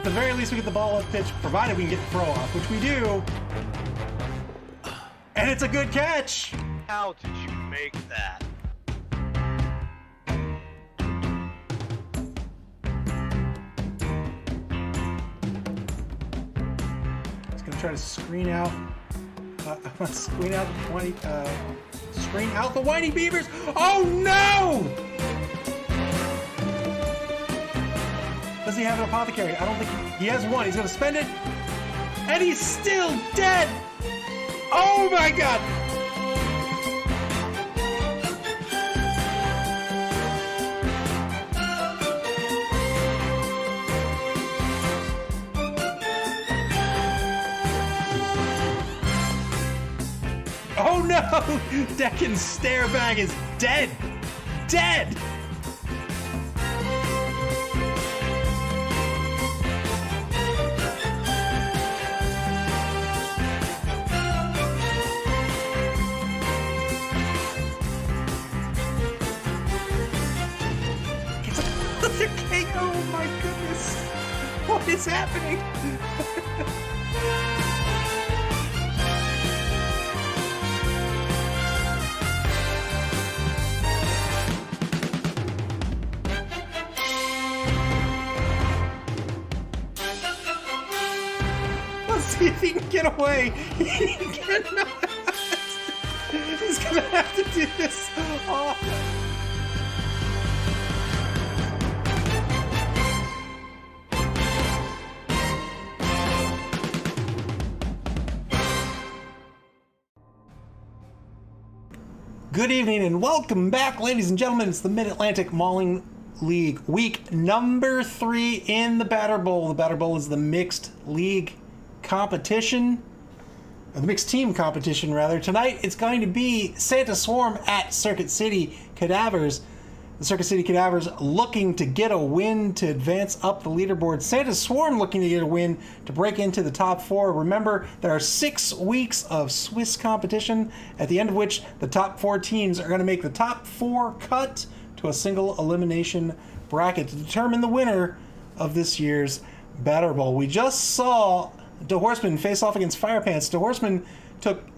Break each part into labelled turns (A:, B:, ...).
A: the very least, we get the ball up pitch, provided we can get the throw off, which we do. And it's a good catch.
B: How did you make that?
A: He's gonna try to screen out screen out the Whiny Beavers. Oh no! Does he have an apothecary? I don't think he has one. He's gonna spend it, and he's still dead. Oh my god! Oh no! Deccan's stare bag is dead! Dead! Oh my goodness! What is happening? Let's see if he can get away. He cannot. He's gonna have to do this. Oh. Good evening and welcome back, ladies and gentlemen. It's the Mid-Atlantic Mauling League, week number 3 in the Batter Bowl. The Batter Bowl is the mixed league competition, or the mixed team competition, rather. Tonight, it's going to be Santa Swarm at Circuit City Cadavers. The Circuit City Cadavers looking to get a win to advance up the leaderboard. Santa Swarm looking to get a win to break into the top 4. Remember, there are 6 weeks of Swiss competition, at the end of which the top 4 teams are going to make the top 4 cut to a single elimination bracket to determine the winner of this year's Batter Bowl. We just saw De Horseman face off against Firepants. De Horseman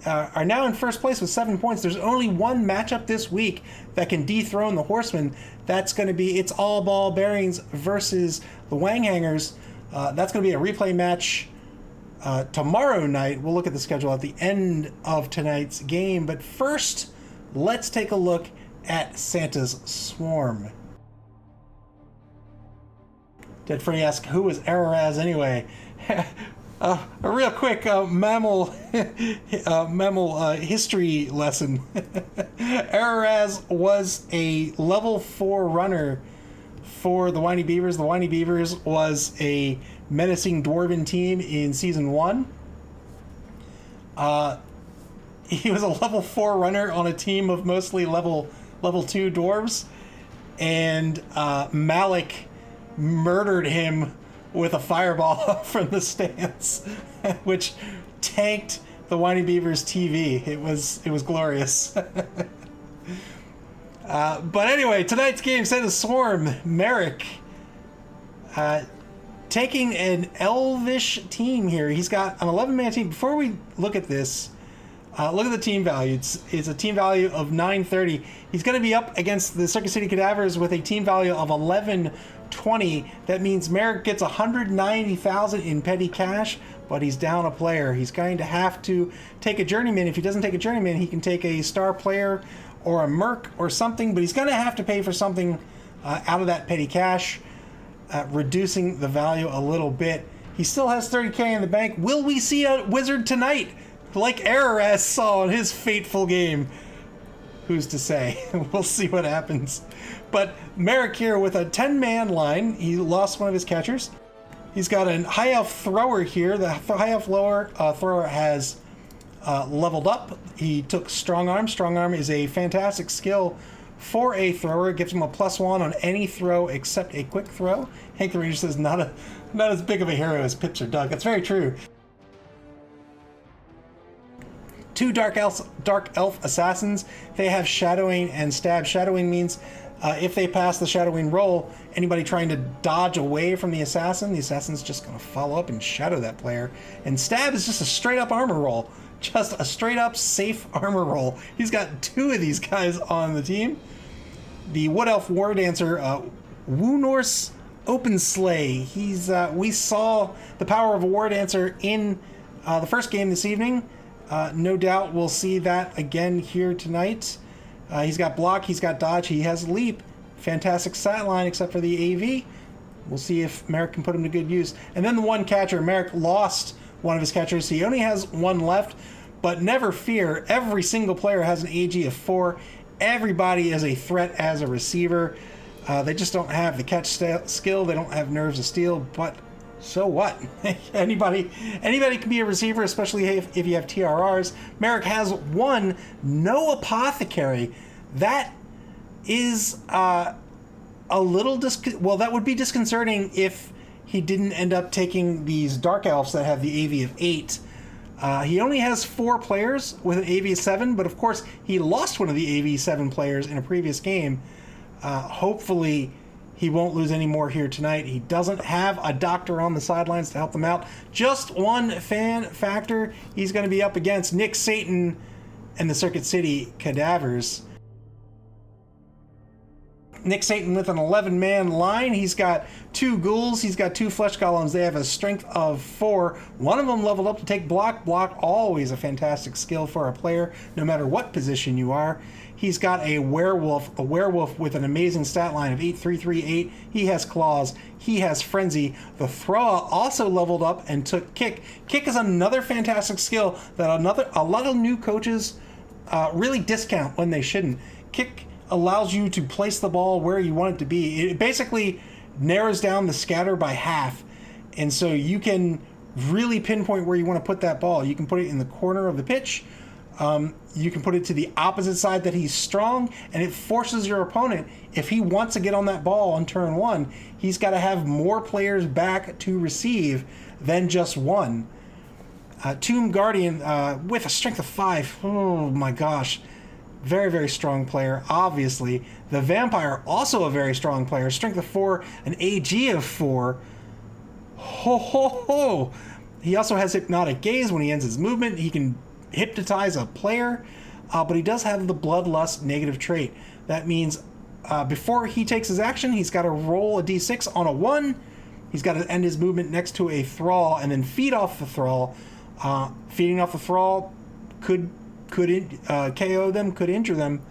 A: are now in first place with 7 points. There's only one matchup this week that can dethrone the Horseman. That's going to be It's All Ball Bearings versus the Wang Hangers. That's going to be a replay match tomorrow night. We'll look at the schedule at the end of tonight's game. But first, let's take a look at Santa's Swarm. Dead Freddy asks, who was Araraz anyway? A real quick MAML history lesson. Araraz was a level 4 runner for the Whiny Beavers. The Whiny Beavers was a menacing dwarven team in season 1. He was a level 4 runner on a team of mostly level 2 dwarves, and Malik murdered him with a fireball from the stands, which tanked the Whiny Beavers TV. It was glorious. But anyway, tonight's game, Santa Swarm, Merrick, taking an elvish team here. He's got an 11-man team. Before we look at this, look at the team value. It's a team value of 930. He's going to be up against the Circuit City Cadavers with a team value of 1120. That means Merrick gets 190,000 in petty cash, but he's down a player. He's going to have to take a journeyman. If he doesn't take a journeyman, he can take a star player or a merc or something, but he's going to have to pay for something out of that petty cash, reducing the value a little bit. He still has 30K in the bank. Will we see a wizard tonight, like Araraz saw in his fateful game? Who's to say? We'll see what happens. But Merrick here with a 10-man line. He lost one of his catchers. He's got a high elf thrower here. The high elf thrower has leveled up. He took strong arm. Strong arm is a fantastic skill for a thrower. It gives him a +1 on any throw except a quick throw. Hank the Ranger says not as big of a hero as Pips or Doug. That's very true. 2 dark elf assassins. They have shadowing and stab. Shadowing means If they pass the shadowing roll, anybody trying to dodge away from the assassin's just going to follow up and shadow that player. And stab is just a straight up armor roll. Just a straight up safe armor roll. He's got 2 of these guys on the team. The Wood Elf War Dancer, Wu Norse Open Slay. We saw the power of a War Dancer in the first game this evening. No doubt we'll see that again here tonight. He's got block, he's got dodge, he has leap. Fantastic stat line except for the AV. We'll see if Merrick can put him to good use. And then the one catcher, Merrick lost one of his catchers. He only has 1 left, but never fear. Every single player has an AG of 4. Everybody is a threat as a receiver. They just don't have the catch skill. They don't have nerves of steel, but so what? anybody can be a receiver, especially if you have TRRs. Merrick has 1, no apothecary. That is a little that would be disconcerting if he didn't end up taking these Dark Elves that have the AV of 8. He only has 4 players with an AV of 7, but of course he lost one of the AV 7 players in a previous game. Hopefully he won't lose any more here tonight. He doesn't have a doctor on the sidelines to help them out. Just one fan factor. He's going to be up against Nick Satan and the Circuit City Cadavers. Nick Satan with an 11-man line. He's got 2 ghouls. He's got 2 flesh golems. They have a strength of 4. One of them leveled up to take block. Block, always a fantastic skill for a player, no matter what position you are. He's got a werewolf with an amazing stat line of 8-3-3-8. He has claws. He has frenzy. The Throa also leveled up and took kick. Kick is another fantastic skill that a lot of new coaches really discount when they shouldn't. Kick allows you to place the ball where you want it to be. It basically narrows down the scatter by half, and so you can really pinpoint where you want to put that ball. You can put it in the corner of the pitch. You can put it to the opposite side that he's strong, and it forces your opponent, if he wants to get on that ball on turn 1, he's got to have more players back to receive than just 1. Tomb Guardian with a strength of 5. Oh my gosh. Very, very strong player, obviously. The Vampire, also a very strong player. Strength of 4, an AG of 4. Ho, ho, ho. He also has Hypnotic Gaze. When he ends his movement, he can hypnotize a player, but he does have the Bloodlust negative trait. That means before he takes his action, he's got to roll a d6 on a 1. He's got to end his movement next to a Thrall and then feed off the Thrall. Feeding off the Thrall could KO them, could injure them.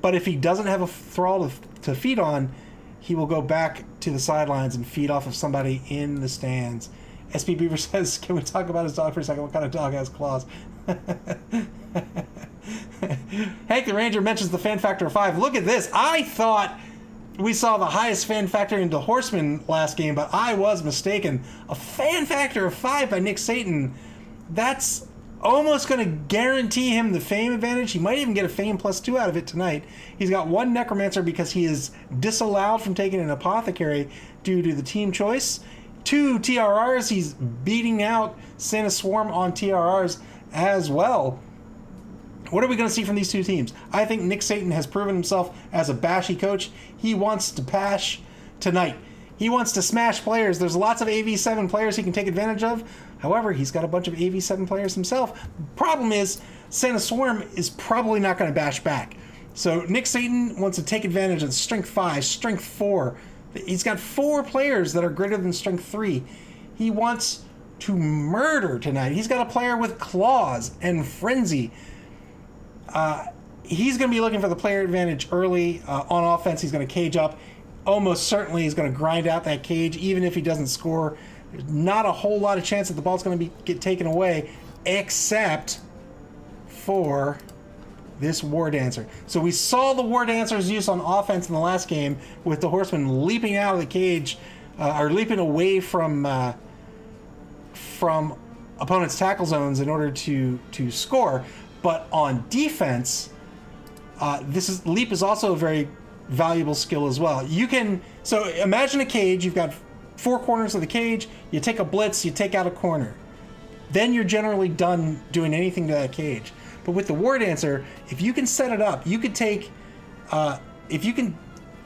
A: But if he doesn't have a Thrall to feed on, he will go back to the sidelines and feed off of somebody in the stands. SP Beaver says, can we talk about his dog for a second? What kind of dog has claws? Hank the Ranger mentions the fan factor of 5. Look at this. I thought we saw the highest fan factor into Horseman last game, but I was mistaken. A fan factor of 5 by Nick Satan. That's almost going to guarantee him the fame advantage. He might even get a fame +2 out of it tonight. He's got 1 Necromancer because he is disallowed from taking an Apothecary due to the team choice. 2 TRRs. He's beating out Santa Swarm on TRRs as well. What are we going to see from these 2 teams? I think Nick Satan has proven himself as a bashy coach. He wants to bash tonight. He wants to smash players. There's lots of AV7 players he can take advantage of. However, he's got a bunch of AV7 players himself. Problem is, Santa Swarm is probably not going to bash back. So Nick Satan wants to take advantage of Strength 5, Strength 4. He's got 4 players that are greater than Strength 3. He wants to murder tonight. He's got a player with claws and frenzy. He's going to be looking for the player advantage early. On offense, he's going to cage up. Almost certainly he's going to grind out that cage, even if he doesn't score. There's not a whole lot of chance that the ball's going to get taken away, except for this War Dancer. So we saw the War Dancer's use on offense in the last game with the Horseman leaping out of the cage, or leaping away from opponents' tackle zones in order to score. But on defense, leap is also a very valuable skill as well. So imagine a cage. You've got 4 corners of the cage. You take a blitz, you take out a corner. Then you're generally done doing anything to that cage. But with the War Dancer, if you can set it up, you could take if you can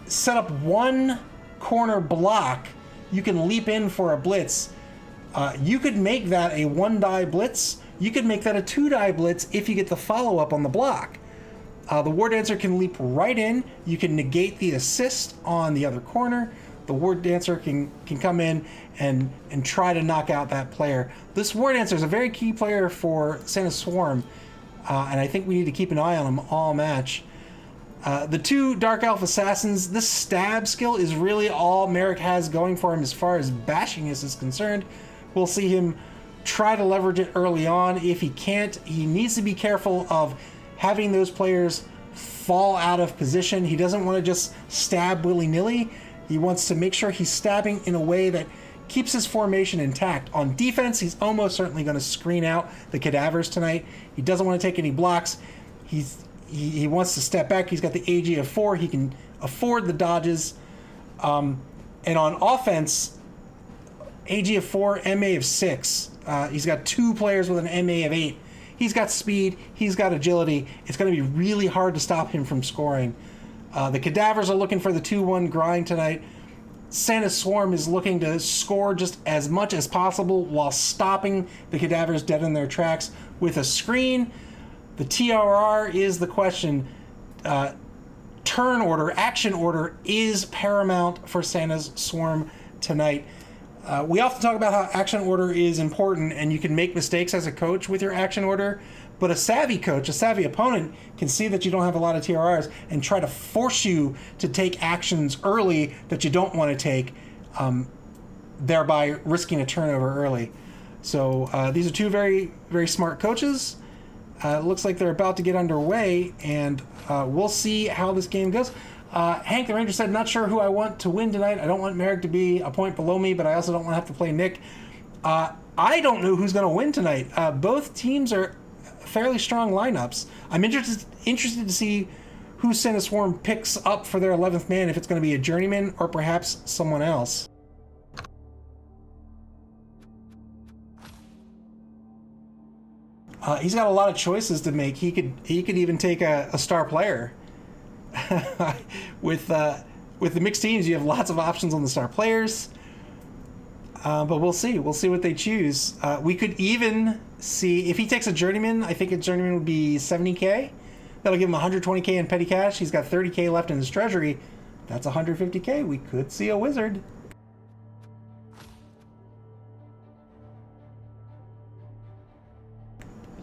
A: set up one corner block, you can leap in for a blitz. You could make that a 1-die blitz. You could make that a 2-die blitz if you get the follow-up on the block. The War Dancer can leap right in. You can negate the assist on the other corner. The War Dancer can come in and try to knock out that player. This War Dancer is a very key player for Santa Swarm, and I think we need to keep an eye on him all match. The 2 Dark Elf Assassins, this stab skill is really all Merrick has going for him as far as bashingness is concerned. We'll see him try to leverage it early on. If he can't, he needs to be careful of having those players fall out of position. He doesn't want to just stab willy-nilly. He wants to make sure he's stabbing in a way that keeps his formation intact. On defense, he's almost certainly going to screen out the Cadavers tonight. He doesn't want to take any blocks. He wants to step back. He's got the AG of 4. He can afford the dodges. And on offense, AG of 4, MA of 6. He's got 2 players with an MA of 8. He's got speed. He's got agility. It's going to be really hard to stop him from scoring. The Cadavers are looking for the 2-1 grind tonight. Santa Swarm is looking to score just as much as possible while stopping the Cadavers dead in their tracks with a screen. The TRR is the question. Turn order, action order is paramount for Santa's Swarm tonight. We often talk about how action order is important, and you can make mistakes as a coach with your action order, but a savvy coach, a savvy opponent, can see that you don't have a lot of TRRs and try to force you to take actions early that you don't want to take, thereby risking a turnover early. So these are 2 very, very smart coaches. It looks like they're about to get underway, and we'll see how this game goes. Hank the Ranger said, not sure who I want to win tonight. I don't want Merrick to be a point below me, but I also don't want to have to play Nick. I don't know who's going to win tonight. Both teams are fairly strong lineups. I'm interested to see who Santa Swarm picks up for their 11th man, if it's going to be a journeyman or perhaps someone else. He's got a lot of choices to make. He could even take a star player. With the mixed teams, you have lots of options on the star players. But we'll see. We'll see what they choose. We could even see if he takes a journeyman. I think a journeyman would be 70k. That'll give him 120k in petty cash. He's got 30k left in his treasury. That's 150k. We could see a wizard.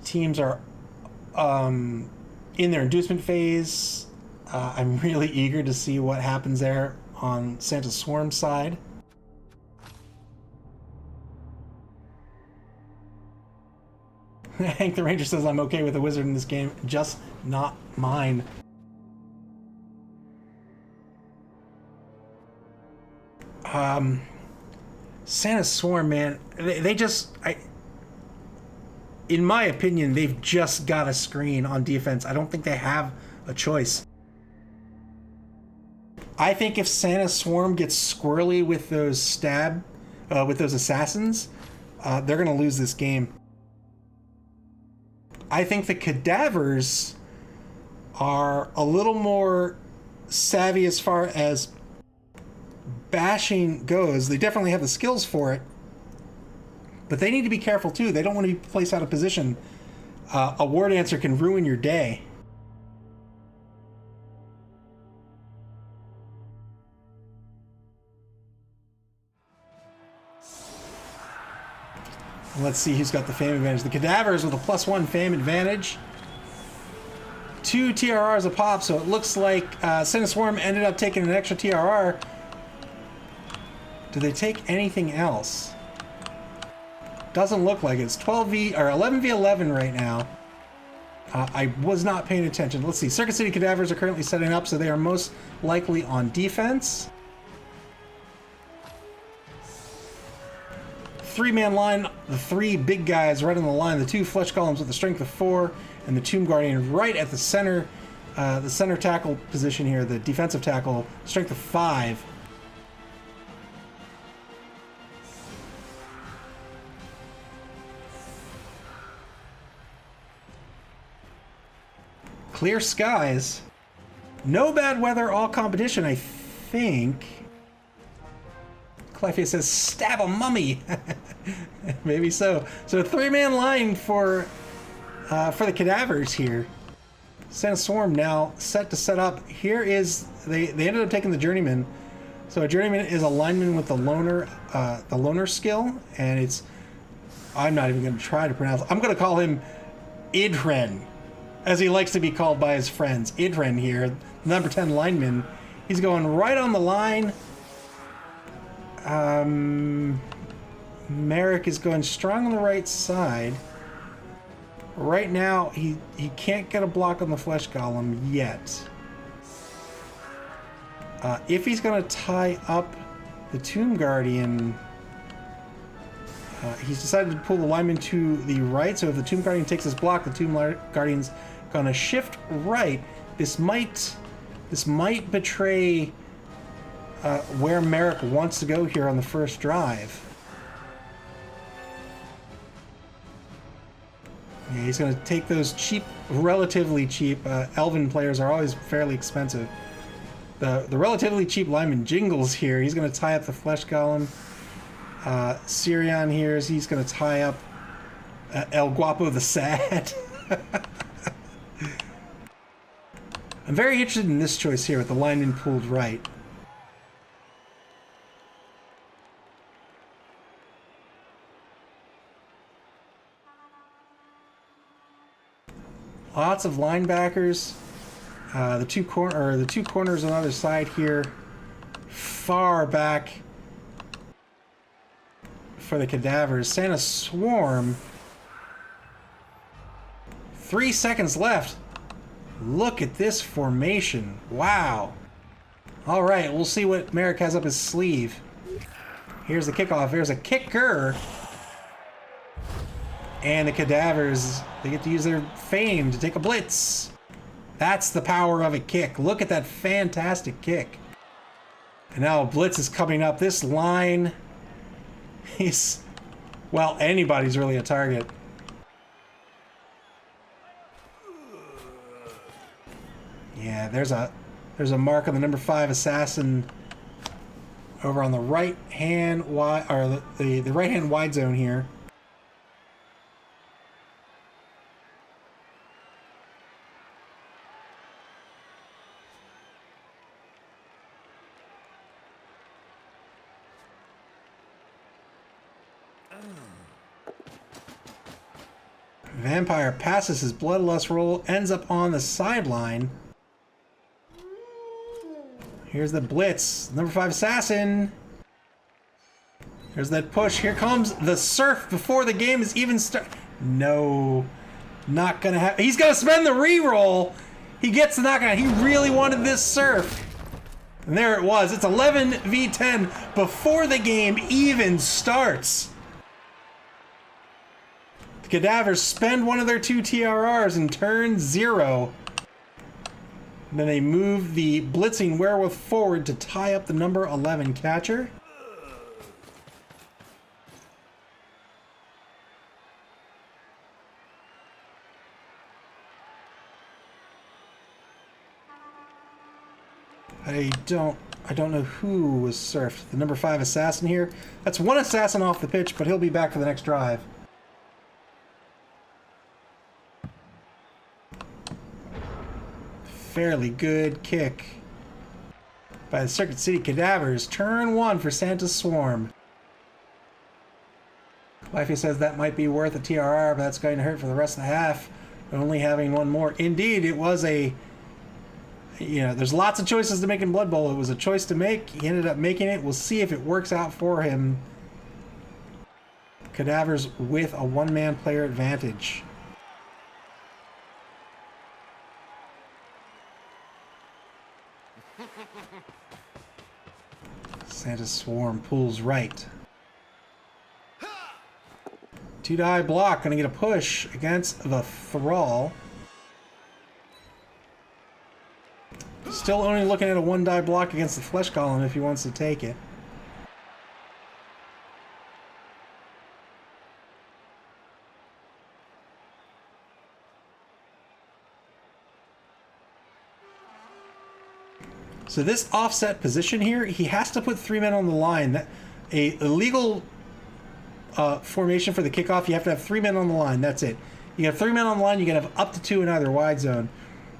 A: Teams are in their inducement phase. I'm really eager to see what happens there on Santa Swarm's side. Hank the Ranger says, I'm okay with a wizard in this game, just not mine. Santa Swarm, man, they just... in my opinion, they've just got a screen on defense. I don't think they have a choice. I think if Santa Swarm gets squirrely with those with those assassins, they're going to lose this game. I think the Cadavers are a little more savvy as far as bashing goes. They definitely have the skills for it, but they need to be careful too. They don't want to be placed out of position. A War Dancer can ruin your day. Let's see who's got the fame advantage. The Cadavers with a +1 fame advantage. 2 TRRs a pop, so it looks like Santa Swarm ended up taking an extra TRR. Do they take anything else? Doesn't look like it. It's 12v or 11v11 right now. I was not paying attention. Let's see. Circuit City Cadavers are currently setting up, so they are most likely on defense. 3-man line, the 3 big guys right on the line, the 2 flesh columns with the strength of 4, and the Tomb Guardian right at the center tackle position here, the defensive tackle, strength of 5. Clear skies. No bad weather, all competition, I think. Clefia says, stab a mummy. Maybe so. So a 3-man line for the Cadavers here. Santa Swarm now set to set up. Here is, they ended up taking the Journeyman. So a Journeyman is a lineman with the loner skill, and it's, I'm not even going to try to pronounce, I'm going to call him Idren, as he likes to be called by his friends. Idren here, number 10 lineman. He's going right on the line. Merrick is going strong on the right side. Right now, he can't get a block on the Flesh Golem yet. If he's going to tie up the Tomb Guardian, he's decided to pull the lineman to the right. So if the Tomb Guardian takes his block, the Tomb Guardian's going to shift right. This might betray where Merrick wants to go here on the first drive. Yeah, he's going to take those cheap, relatively cheap, Elven players are always fairly expensive. The relatively cheap lineman Jingles here, he's going to tie up the Flesh Golem. Sirion here, he's going to tie up El Guapo the Sad. I'm very interested in this choice here with the lineman pulled right. Lots of linebackers. The two corners on the other side here, far back for the Cadavers. Santa Swarm. 3 seconds left. Look at this formation. Wow. All right, we'll see what Merrick has up his sleeve. Here's the kickoff. There's a kicker. And the Cadavers, they get to use their fame to take a blitz. That's the power of a kick. Look at that fantastic kick. And now a blitz is coming up. This line is, well, anybody's really a target. Yeah, there's a mark on the number 5 assassin over on the right hand wide, or the right hand wide zone here. Vampire passes his bloodlust roll, ends up on the sideline. Here's the blitz. Number 5 assassin. There's that push. Here comes the surf before the game is even started. No, not gonna happen. He's gonna spend the reroll. He gets the knockout. He really wanted this surf. And there it was. It's 11v10 before the game even starts. The Cadavers spend one of their 2 TRRs and turn 0. And then they move the blitzing werewolf forward to tie up the number 11 catcher. I don't know who was surfed. The number 5 assassin here. That's one assassin off the pitch, but he'll be back for the next drive. Fairly good kick by the Circuit City Cadavers. Turn 1 for Santa Swarm. Lifey says that might be worth a TRR, but that's going to hurt for the rest of the half. Only having one more. Indeed, it was a... You know, there's lots of choices to make in Blood Bowl. It was a choice to make. He ended up making it. We'll see if it works out for him. Cadavers with a one-man player advantage. Santa Swarm pulls right. 2-die block, gonna get a push against the Thrall. Still only looking at a 1-die block against the Flesh Golem if he wants to take it. So this offset position here, he has to put 3 men on the line. That a illegal formation for the kickoff, you have to have 3 men on the line. That's it. You have 3 men on the line, you can have up to 2 in either wide zone.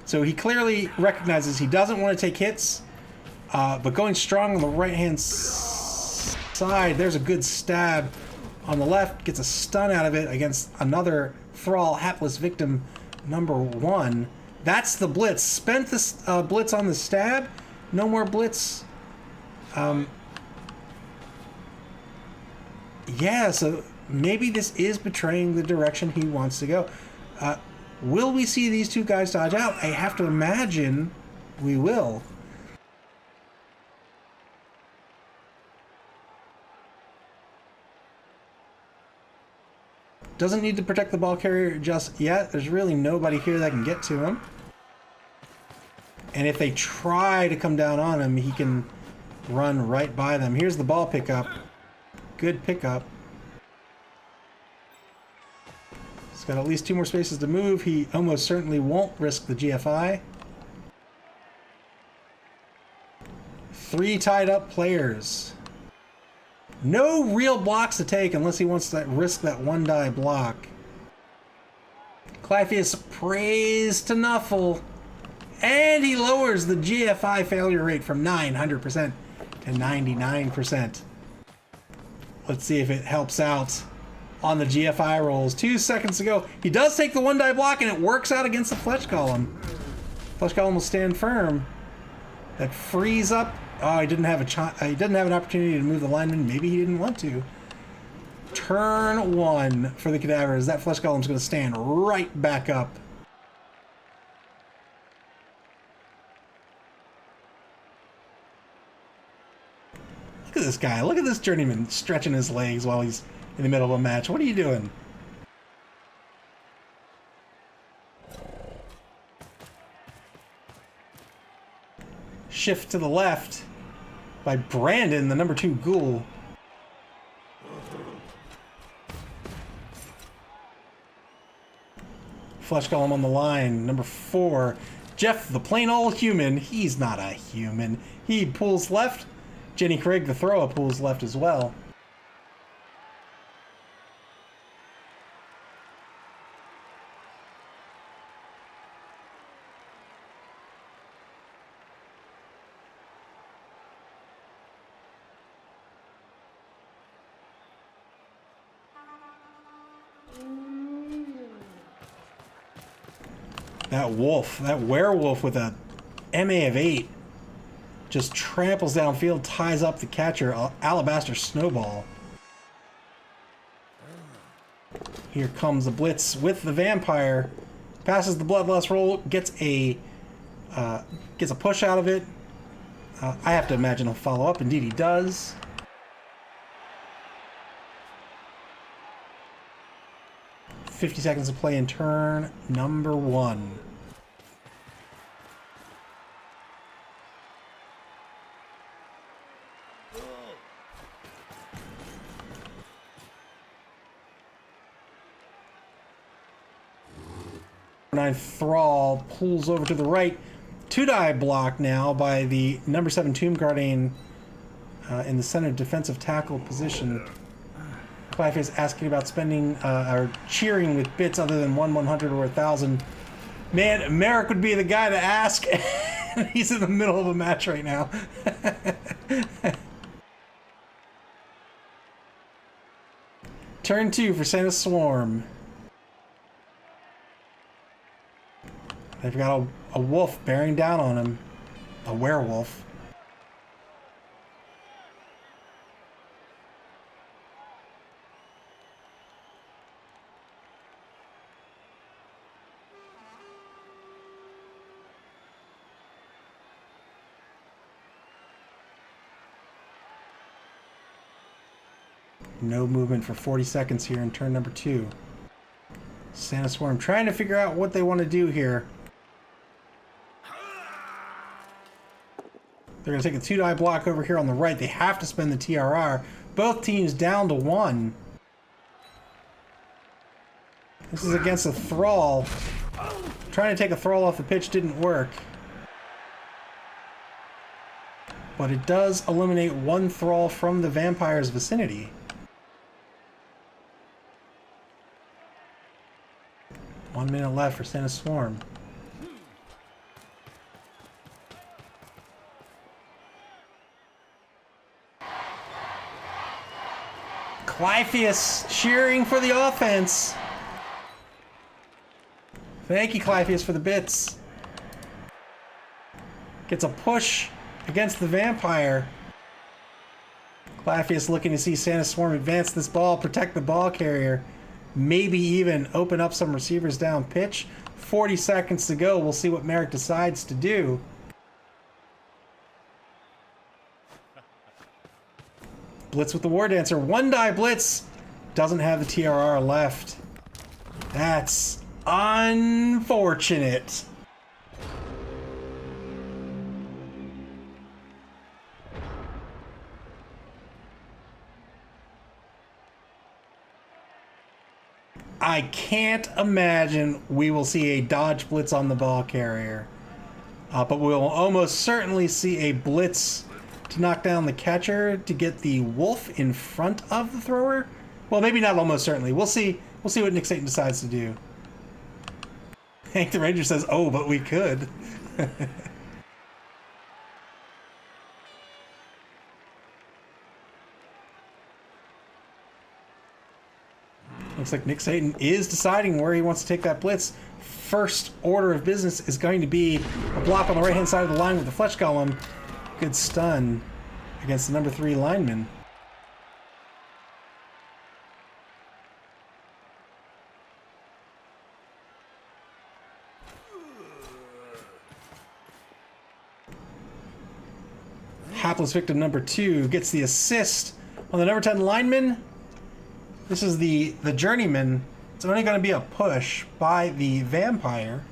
A: So he clearly recognizes he doesn't want to take hits, but going strong on the right-hand side, there's a good stab on the left, gets a stun out of it against another Thrall, hapless victim number 1. That's the blitz. Spent this blitz on the stab. No more blitz. Yeah, so maybe this is betraying the direction he wants to go. Will we see these 2 guys dodge out? I have to imagine we will. Doesn't need to protect the ball carrier just yet. There's really nobody here that can get to him. And if they try to come down on him, he can run right by them. Here's the ball pickup. Good pickup. He's got at least 2 more spaces to move. He almost certainly won't risk the GFI. 3 tied up players. No real blocks to take unless he wants to risk that 1 die block. Clypheus prays to Nuffle. And he lowers the GFI failure rate from 900% to 99%. Let's see if it helps out on the GFI rolls. 2 seconds ago, he does take the 1 die block and it works out against the Fletch Column. Fletch Column will stand firm. That frees up. Oh, he didn't have an opportunity to move the lineman. Maybe he didn't want to. Turn 1 for the Cadavers. That Flesh Golem's going to stand right back up. Look at this guy. Look at this journeyman stretching his legs while he's in the middle of a match. What are you doing? Shift to the left by Brandon, the number 2 ghoul. Flesh Golem on the line, number 4. Jeff, the plain old human. He's not a human. He pulls left. Jenny Craig, the thrower, pulls left as well. That wolf, that werewolf with a MA of 8 just tramples downfield, ties up the catcher, Alabaster Snowball. Here comes the blitz with the vampire. Passes the bloodlust roll, gets a push out of it. I have to imagine he'll follow up. Indeed he does. .50 seconds to play in turn number 1. Thrall pulls over to the right. 2-die block now by the number 7 Tomb Guardian in the center defensive tackle position. Clive is asking about spending or cheering with bits other than 100 or 1,000. Man, Merrick would be the guy to ask. He's in the middle of a match right now. Turn 2 for Santa Swarm. They've got a wolf bearing down on him. A werewolf. No movement for 40 seconds here in turn number 2. Santa Swarm trying to figure out what they want to do here. They're going to take a 2-die block over here on the right. They have to spend the TRR. Both teams down to 1. This is against a Thrall. Trying to take a Thrall off the pitch didn't work. but it does eliminate one thrall from the vampire's vicinity. One minute left for Santa Swarm. Clypheus cheering for the offense. Thank you, Clypheus, for the bits. Gets a push against the vampire. Clypheus looking to see Santa Swarm advance this ball, protect the ball carrier, maybe even open up some receivers down pitch. 40 seconds to go. We'll see what Merrick decides to do. Blitz with the War Dancer. One die blitz. Doesn't have the TRR left. That's unfortunate. I can't imagine we will see a dodge blitz on the ball carrier. But we'll almost certainly see a blitz to knock down the catcher to get the wolf in front of the thrower. Well, maybe not almost certainly. We'll see. We'll see what Nick Satan decides to do. Hank the Ranger says, "Oh, but we could." Looks like Nick Satan is deciding where he wants to take that blitz. First order of business is going to be a block on the right-hand side of the line with the Fletch Golem. Good stun against the number 3 lineman. Hapless victim number 2 gets the assist on the number 10 lineman. This is the journeyman. It's only going to be a push by the vampire.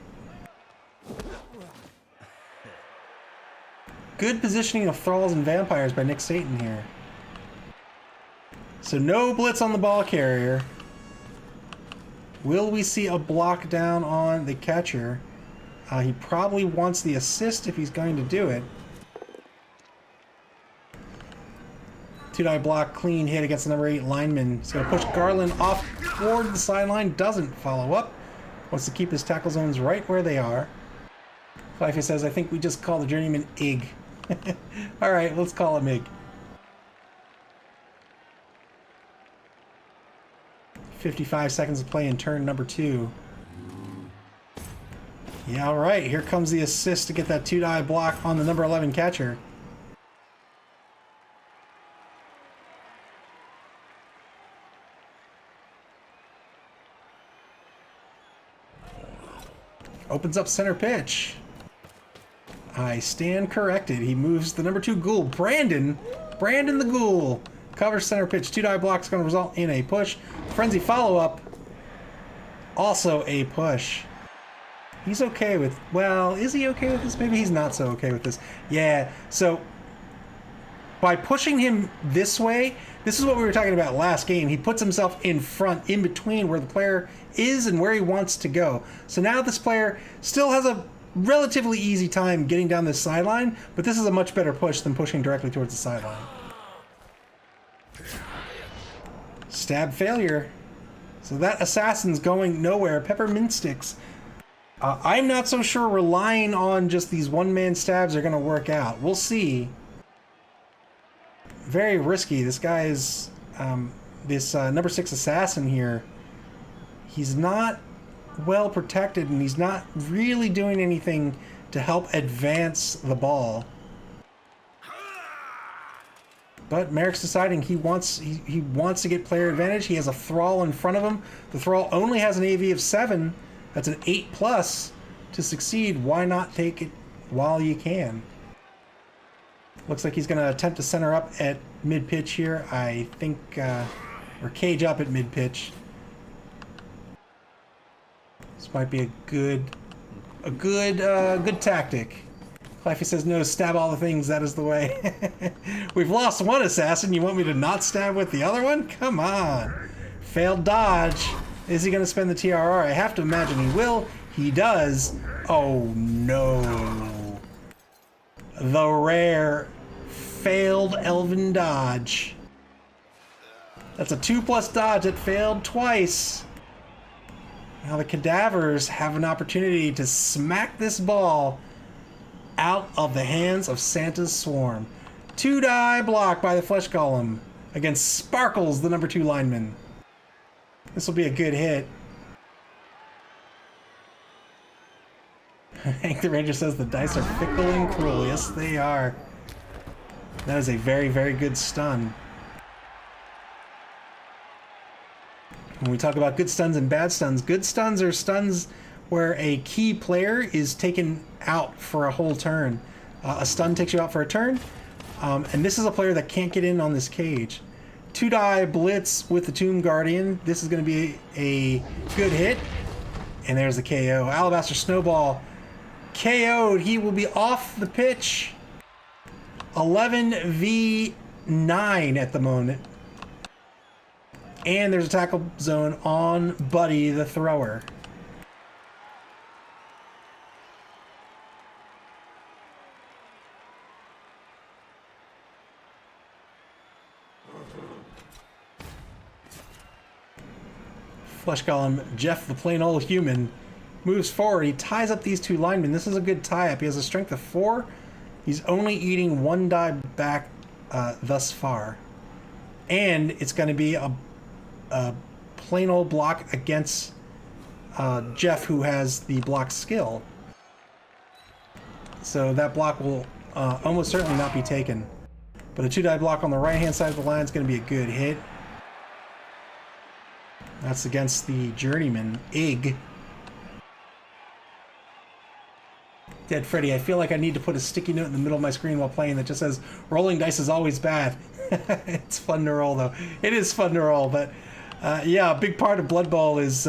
A: Good positioning of thralls and vampires by Nick Satan here. So no blitz on the ball carrier. Will we see a block down on the catcher? He probably wants the assist if he's going to do it. 2-die block, clean hit against the number 8 lineman. He's going to push Garland off toward the sideline. Doesn't follow up. Wants to keep his tackle zones right where they are. Clypheus says, I think we just call the journeyman Ig. Alright, let's call him Ig. 55 seconds of play in turn number 2. Yeah, alright. Here comes the assist to get that 2-die block on the number 11 catcher. Opens up center pitch. I stand corrected. He moves the number 2 ghoul, Brandon the ghoul. Covers center pitch. 2-die block is going to result in a push. Frenzy follow-up. Also a push. He's okay with... Well, is he okay with this? Maybe he's not so okay with this. Yeah, so... By pushing him this way, this is what we were talking about last game. He puts himself in front, in between where the player is and where he wants to go. So now this player still has a relatively easy time getting down this sideline, but this is a much better push than pushing directly towards the sideline. Stab failure. So that assassin's going nowhere. Peppermint sticks. I'm not so sure relying on just these one-man stabs are going to work out. We'll see. Very risky. This guy is this number 6 assassin here. He's not well protected, and he's not really doing anything to help advance the ball. But Merrick's deciding he wants to get player advantage. He has a thrall in front of him. The thrall only has an AV of 7. That's an 8+ to succeed. Why not take it while you can? Looks like he's going to attempt to center up at mid-pitch here. I think, or cage up at mid-pitch. This might be a good tactic. Clypheus says, no, stab all the things, that is the way. We've lost one assassin. You want me to not stab with the other one? Come on. Failed dodge. Is he going to spend the TRR? I have to imagine he will. He does. Oh, no. The rare failed elven dodge. That's a 2+ dodge that failed twice. Now the Cadavers have an opportunity to smack this ball out of the hands of Santa's Swarm. 2-die block by the Flesh Golem against Sparkles, the number 2 lineman. This will be a good hit. Hank the Ranger says the dice are fickle and cruel. Yes, they are. That is a very, very good stun. When we talk about good stuns and bad stuns, good stuns are stuns where a key player is taken out for a whole turn. A stun takes you out for a turn, and this is a player that can't get in on this cage. 2-die blitz with the Tomb Guardian. This is going to be a good hit. And there's the KO. Alabaster Snowball KO'd. He will be off the pitch. 11v9 at the moment. And there's a tackle zone on Buddy the thrower. Flesh Golem Jeff the plain old human moves forward. He ties up these 2 linemen. This is a good tie-up. He has a strength of 4. He's only eating 1 die back thus far. And it's going to be a plain old block against Jeff, who has the block skill. So that block will almost certainly not be taken. But a 2-die block on the right-hand side of the line is going to be a good hit. That's against the Journeyman, Ig. Dead Freddy, I feel like I need to put a sticky note in the middle of my screen while playing that just says, rolling dice is always bad. It's fun to roll, though. It is fun to roll, but yeah, a big part of Blood Bowl is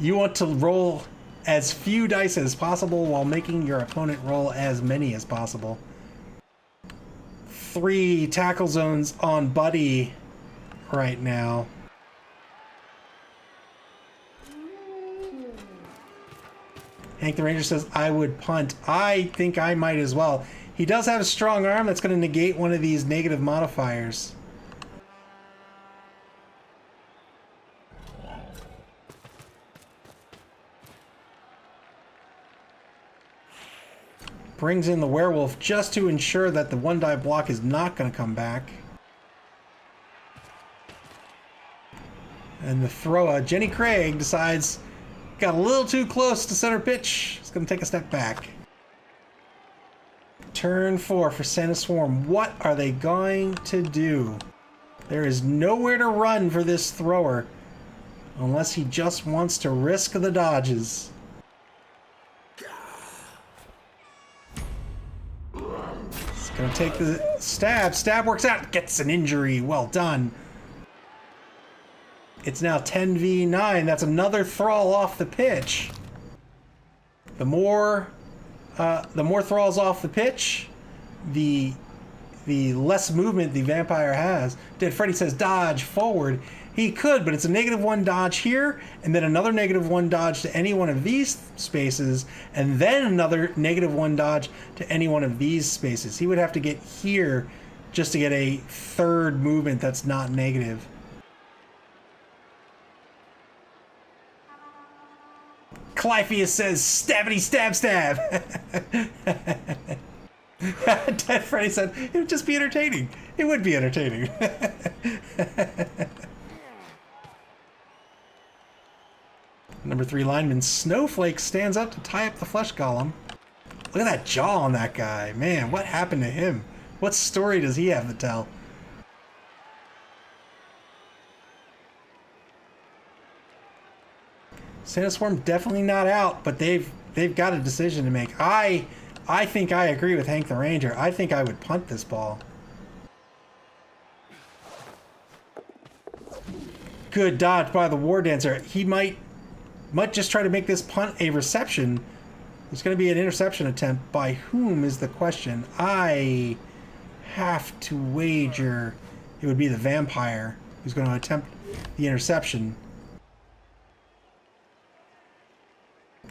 A: you want to roll as few dice as possible while making your opponent roll as many as possible. 3 tackle zones on Buddy right now. Hank the Ranger says, I would punt. I think I might as well. He does have a strong arm that's going to negate one of these negative modifiers. Brings in the werewolf just to ensure that the 1-die block is not going to come back. And the thrower, Jenny Craig, decides got a little too close to center pitch. He's going to take a step back. Turn 4 for Santa Swarm. What are they going to do? There is nowhere to run for this thrower unless he just wants to risk the dodges. He's going to take the stab. Stab works out. Gets an injury. Well done. It's now 10v9. That's another thrall off the pitch. The more thralls off the pitch, the less movement the vampire has. Dead Freddy says dodge forward. He could, but it's a -1 dodge here, and then another -1 dodge to any one of these spaces, and then another -1 dodge to any one of these spaces. He would have to get here just to get a third movement that's not negative. Clypheus says, stabbity stab stab. Dead Freddy said, it would just be entertaining. It would be entertaining. Number 3 lineman Snowflake stands up to tie up the Flesh Golem. Look at that jaw on that guy. Man, what happened to him? What story does he have to tell? Santa Swarm definitely not out, but they've got a decision to make. I think I agree with Hank the Ranger. I think I would punt this ball. Good dodge by the War Dancer. He might just try to make this punt a reception. There's going to be an interception attempt. By whom is the question? I have to wager it would be the vampire who's going to attempt the interception.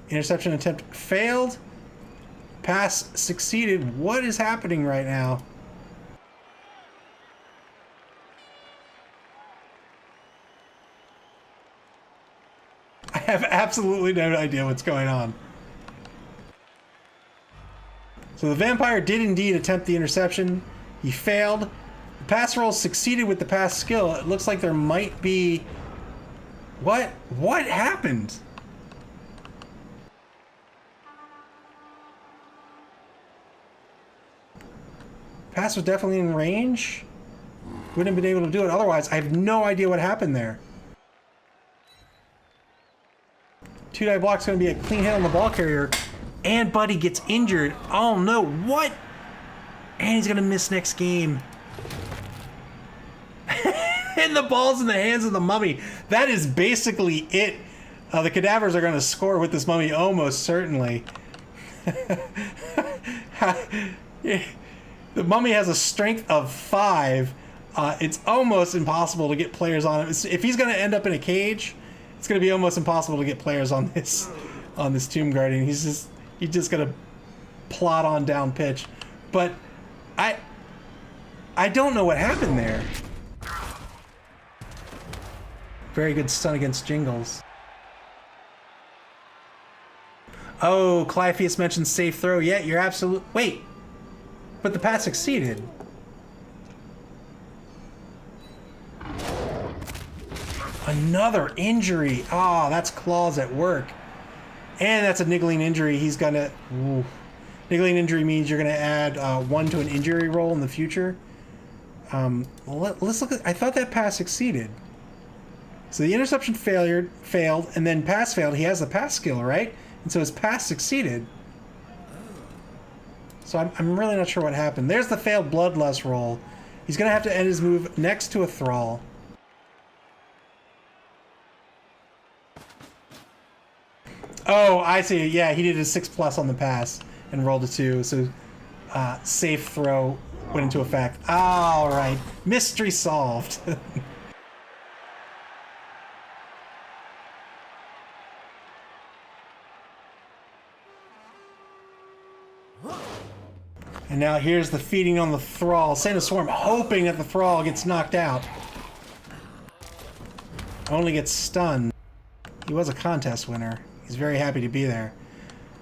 A: Interception attempt failed. Pass succeeded. What is happening right now? have absolutely no idea what's going on. So the vampire did indeed attempt the interception. He failed. The pass roll succeeded with the pass skill. It looks like there might be... What? What happened? Pass was definitely in range. Wouldn't have been able to do it otherwise. I have no idea what happened there. Two-die block's going to be a clean hit on the ball carrier. And Buddy gets injured. Oh no, what? And he's going to miss next game. And the ball's in the hands of the mummy. That is basically it. The Cadavers are going to score with this mummy almost certainly. The mummy has a strength of 5. It's almost impossible to get players on him. If he's going to end up in a cage, it's going to be almost impossible to get players on this Tomb Guardian. He's just going to plot on down pitch. But I don't know what happened there. Very good stun against Jingles. Oh, Clypheus mentioned safe throw. Yeah, you're absolute. Wait, but the pass succeeded. Another injury. Ah, that's claws at work. And that's a niggling injury. He's gonna... Ooh. Niggling injury means you're gonna add 1 to an injury roll in the future. Let's look at... I thought that pass succeeded. So the interception failed, and then pass failed. He has the pass skill, right? And so his pass succeeded. So I'm really not sure what happened. There's the failed bloodlust roll. He's gonna have to end his move next to a thrall. Oh, I see. Yeah, he did a 6+ on the pass and rolled a 2. So safe throw went into effect. All right. Mystery solved. And now here's the feeding on the thrall. Santa Swarm hoping that the thrall gets knocked out. Only gets stunned. He was a contest winner. He's very happy to be there.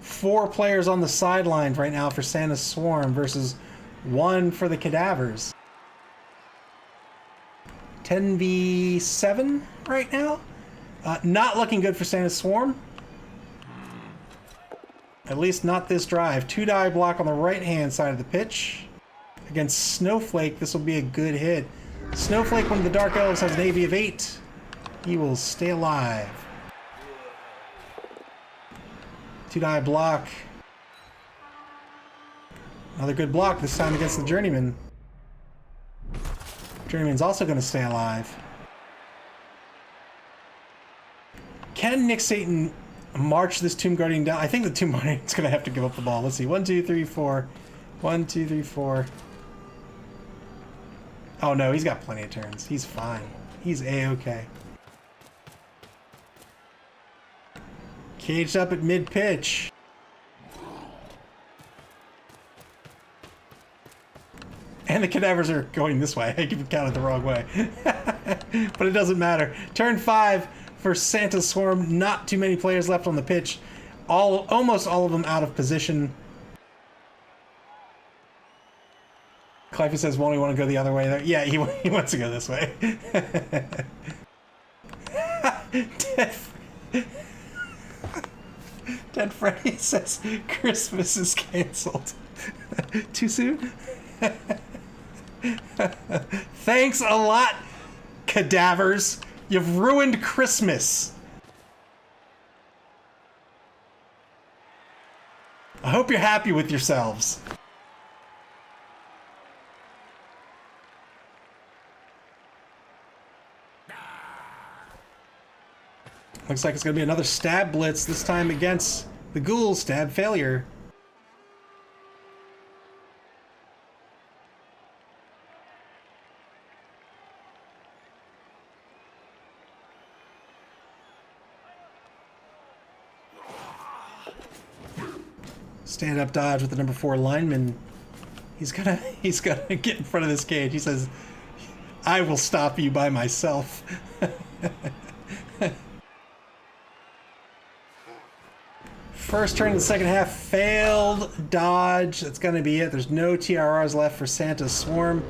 A: 4 players on the sidelines right now for Santa's Swarm versus 1 for the Cadavers. 10v7 right now. Not looking good for Santa's Swarm. At least not this drive. 2-die block on the right-hand side of the pitch. Against Snowflake, this will be a good hit. Snowflake, one of the Dark Elves, has an AV of 8. He will stay alive. 2-die block. Another good block, this time against the Journeyman. Journeyman's also going to stay alive. Can Nick Satan march this Tomb Guardian down? I think the Tomb Guardian's going to have to give up the ball. Let's see. 1, 2, 3, 4. 1, 2, 3, 4. Oh no, he's got plenty of turns. He's fine. He's A-okay. Caged up at mid-pitch. And the Cadavers are going this way. I keep counted the wrong way. But it doesn't matter. Turn 5 for Santa's Swarm. Not too many players left on the pitch. Almost all of them out of position. Cliffy says, won't he want to go the other way there? Yeah, he wants to go this way. Dead Freddy says Christmas is canceled. Too soon? Thanks a lot, Cadavers. You've ruined Christmas. I hope you're happy with yourselves. Looks like it's going to be another stab blitz, this time against the ghouls. Stab failure. Stand up dodge with the number 4 lineman. He's gonna get in front of this cage. He says, I will stop you by myself. First turn of the second half, failed dodge. That's going to be it. There's no TRRs left for Santa's Swarm.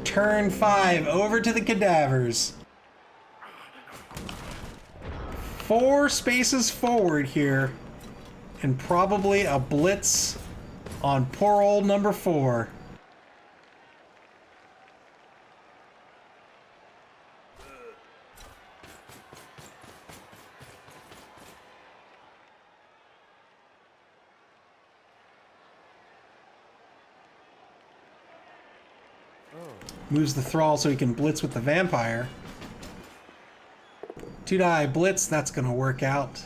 A: Turn 5, over to the Cadavers. 4 spaces forward here, and probably a blitz on poor old number 4. Moves the Thrall so he can blitz with the Vampire. 2-die blitz, that's gonna work out.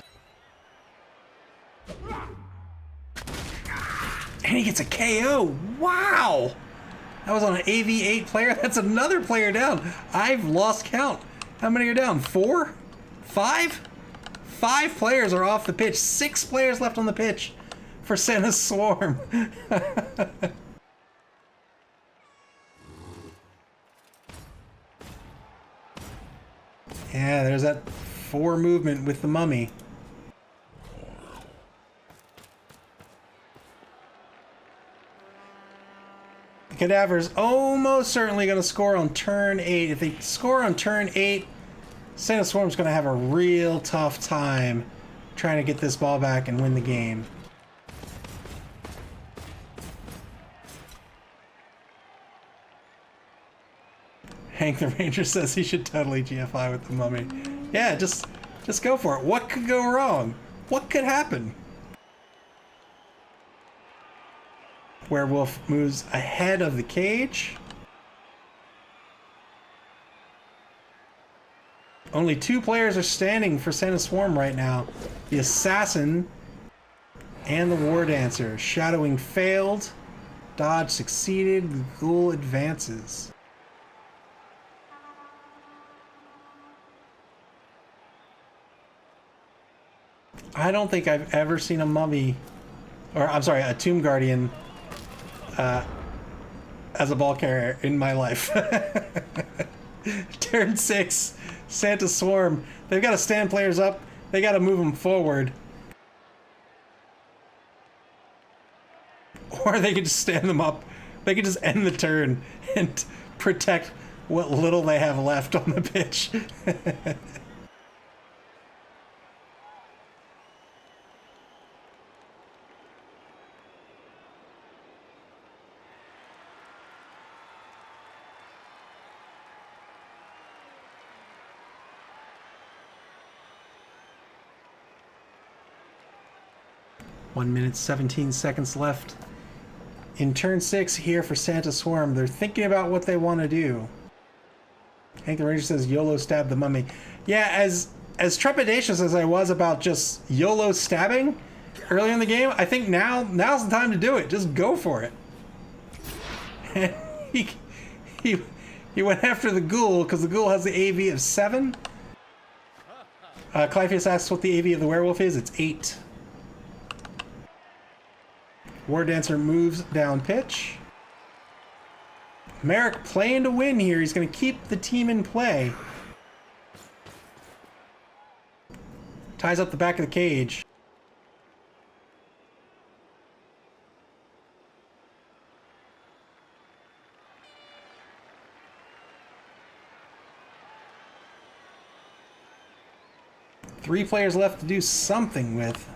A: And he gets a KO! Wow! That was on an AV8 player. That's another player down. I've lost count. How many are down? 4? 5? 5 players are off the pitch. 6 players left on the pitch for Santa's Swarm. Yeah, there's that 4 movement with the mummy. The Cadaver's almost certainly going to score on turn 8. If they score on turn 8, Santa's Swarm's going to have a real tough time trying to get this ball back and win the game. Hank the Ranger says he should totally GFI with the mummy. Yeah, just go for it. What could go wrong? What could happen? Werewolf moves ahead of the cage. Only 2 players are standing for Santa's Swarm right now. The Assassin and the War Dancer. Shadowing failed. Dodge succeeded. The Ghoul advances. I don't think I've ever seen a mummy, or I'm sorry, a Tomb Guardian as a ball carrier in my life. Turn 6, Santa's Swarm. They've got to stand players up. They got to move them forward. Or they could just stand them up. They could just end the turn and protect what little they have left on the pitch. 1 minute, 17 seconds left. In turn 6 here for Santa's Swarm, they're thinking about what they want to do. Hank the Ranger says YOLO stab the mummy. Yeah, as trepidatious as I was about just YOLO stabbing earlier in the game, I think now's the time to do it. Just go for it. And he went after the Ghoul because the Ghoul has the AV of 7. Clypheus asks what the AV of the Werewolf is. It's 8. War Dancer moves down pitch. Merrick playing to win here. He's going to keep the team in play. Ties up the back of the cage. Three players left to do something with.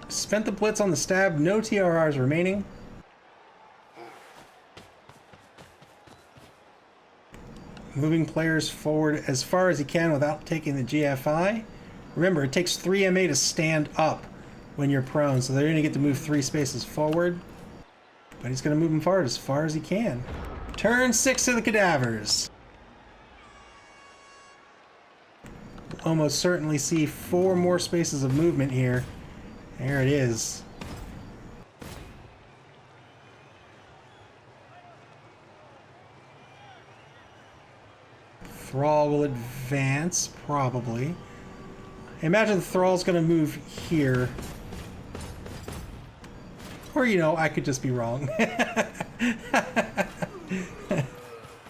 A: Spent the blitz on the stab, no TRRs remaining. Moving players forward as far as he can without taking the GFI. Remember, it takes 3 MA to stand up when you're prone, so they're going to get to move 3 spaces forward. But he's going to move them forward as far as he can. Turn 6 to the Cadavers. Almost certainly see 4 more spaces of movement here. There it is. Thrall will advance, probably. I imagine the Thrall's going to move here. Or, you know, I could just be wrong. Going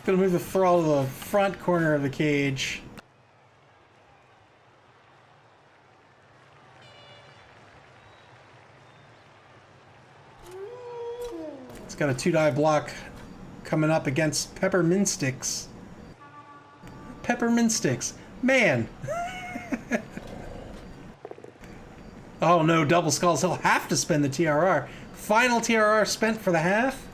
A: to move the Thrall to the front corner of the cage. got a 2-die block coming up against Peppermint Sticks. Peppermint Sticks. Man! Oh no, double skulls. He'll have to spend the TRR. Final TRR spent for the half.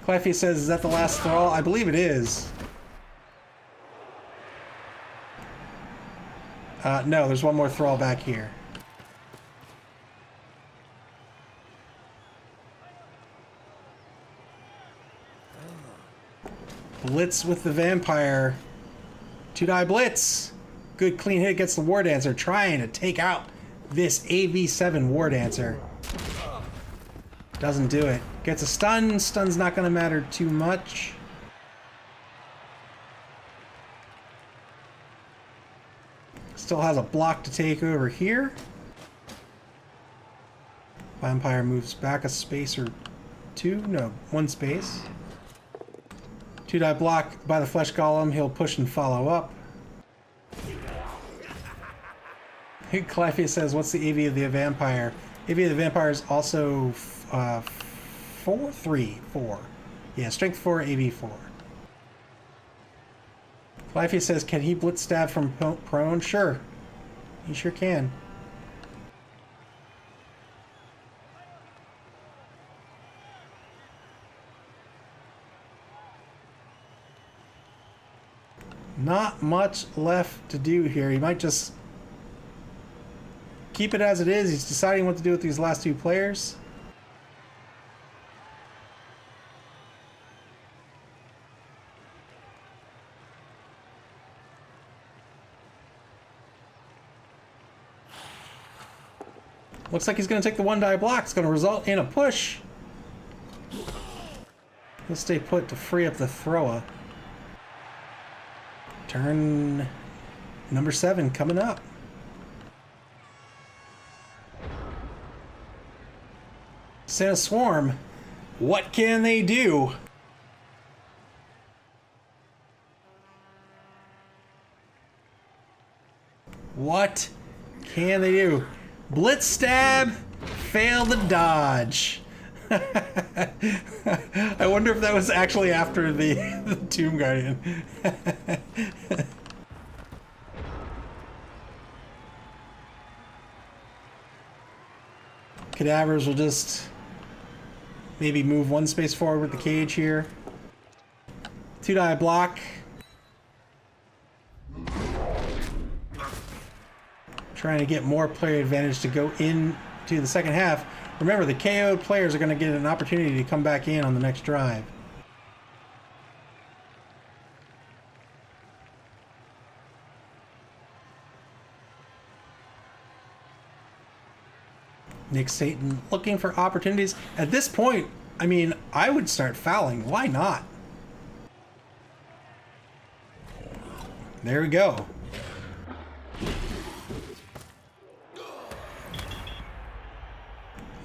A: Cleffy says, is that the last thrall? I believe it is. No, there's one more thrall back here. Blitz with the vampire. 2-die blitz. Good clean hit gets the War Dancer, trying to take out this AV7 War Dancer. Doesn't do it. Gets a stun. Stun's not going to matter too much. Still has a block to take over here. Vampire moves back a space or two. No, one space. 2-die block by the Flesh Golem. He'll push and follow up. Cleffy says, what's the AV of the Vampire? AV of the Vampire is also 4? 3? 4. Yeah, Strength 4, AV 4. Cleffy says, can he blitz stab from prone? Sure. He sure can. Not much left to do here. He might just keep it as it is. He's deciding what to do with these last two players. Looks like he's going to take the 1-die block. It's going to result in a push. He'll stay put to free up the thrower. Turn number 7 coming up. Santa Swarm, what can they do? What can they do? Blitz stab, fail the dodge. I wonder if that was actually after the Tomb Guardian. Cadavers will just maybe move one space forward with the cage here. 2-die block. Trying to get more player advantage to go into the second half. Remember, the KO'd players are going to get an opportunity to come back in on the next drive. Nick Satan looking for opportunities. At this point, I mean, I would start fouling. Why not? There we go.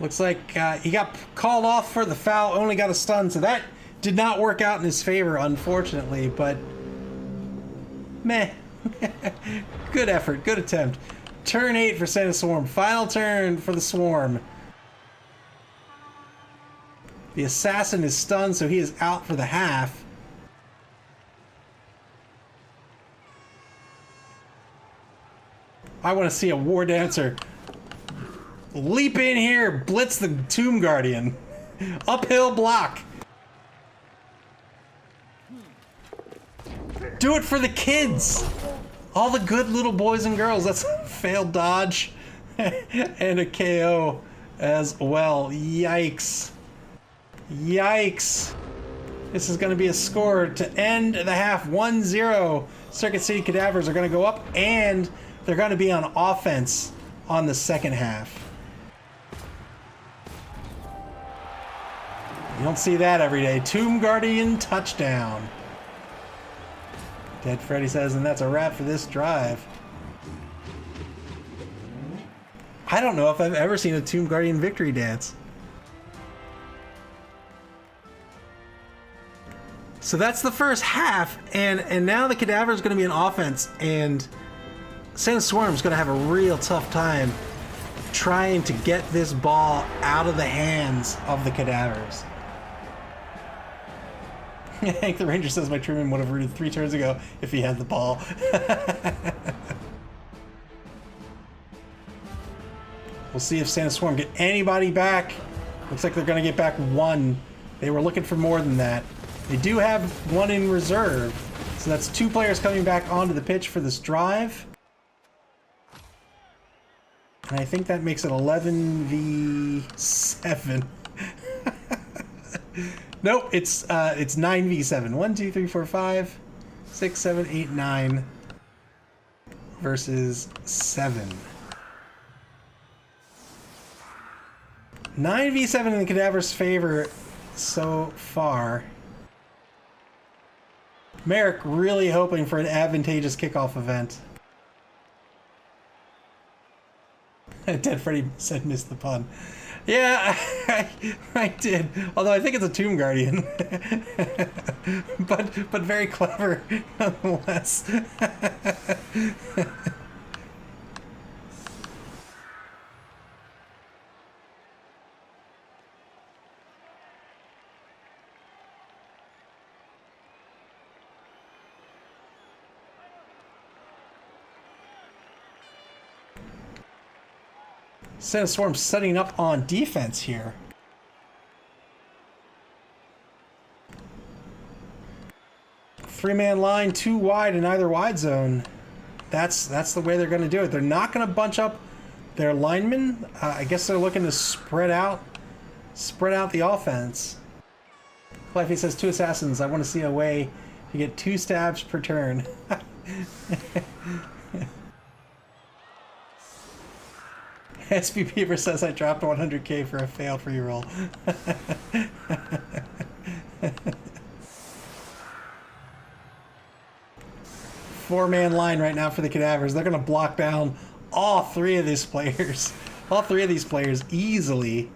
A: Looks like he got called off for the foul, only got a stun, so that did not work out in his favor, unfortunately, but meh. Good effort, good attempt. Turn 8 for Santa Swarm. Final turn for the Swarm. The assassin is stunned, so he is out for the half. I want to see a War Dancer leap in here, blitz the Tomb Guardian. Uphill block. Do it for the kids. All the good little boys and girls. That's a failed dodge and a KO as well. Yikes. Yikes. This is going to be a score to end the half 1-0. Circuit City Cadavers are going to go up, and they're going to be on offense on the second half. You don't see that every day. Tomb Guardian touchdown. Dead Freddy says, and that's a wrap for this drive. I don't know if I've ever seen a Tomb Guardian victory dance. So that's the first half, and now the Cadaver's going to be an offense, and Santa Swarm's going to have a real tough time trying to get this ball out of the hands of the Cadavers. Hank the Ranger says my Truman would have rooted 3 turns ago if he had the ball. We'll see if Santa Swarm get anybody back. Looks like they're going to get back 1. They were looking for more than that. They do have 1 in reserve. So that's 2 players coming back onto the pitch for this drive. And I think that makes it 11v7. Nope, it's 9v7. 1, 2, 3, 4, 5, 6, 7, 8, 9 versus 7. 9v7 in the Cadavers' favor so far. Merrick really hoping for an advantageous kickoff event. Dead Freddy said missed the pun. Yeah, I did. Although I think it's a Tomb Guardian. but very clever nonetheless. Santa Swarm setting up on defense here. Three-man line, 2 wide in either wide zone. That's the way they're going to do it. They're not going to bunch up their linemen. I guess they're looking to spread out the offense. Cliffy says 2 assassins. I want to see a way to get 2 stabs per turn. SB Peeper says I dropped 100k for a fail free roll. 4-man line right now for the Cadavers. They're going to block down all 3 of these players. All 3 of these players easily.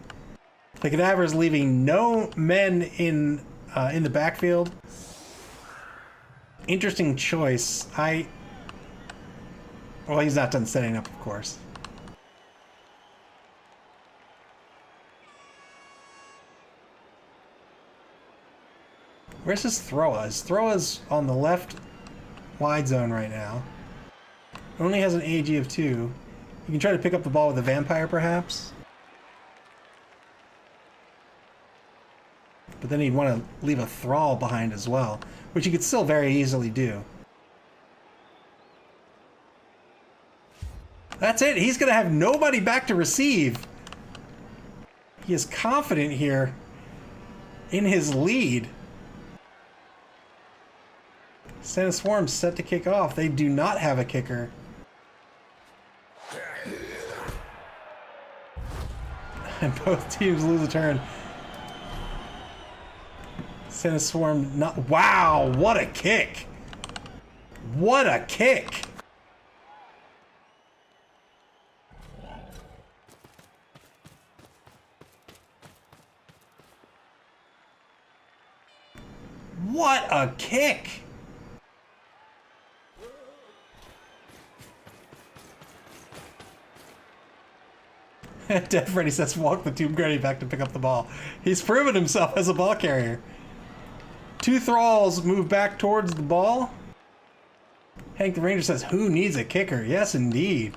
A: The Cadavers leaving no men in the backfield. Interesting choice. Well, he's not done setting up, of course. Where's his Throa? His Throa's on the left wide zone right now. Only has an AG of 2. You can try to pick up the ball with a vampire, perhaps. But then he'd want to leave a Thrall behind as well, which you could still very easily do. That's it. He's going to have nobody back to receive. He is confident here in his lead. Santa Swarm's set to kick off. They do not have a kicker. And both teams lose a turn. Santa Swarm not... Wow, what a kick! What a kick! What a kick! Dead Freddy says walk the Tomb Guardian back to pick up the ball. He's proven himself as a ball carrier. 2 Thralls move back towards the ball. Hank the Ranger says, who needs a kicker? Yes, indeed.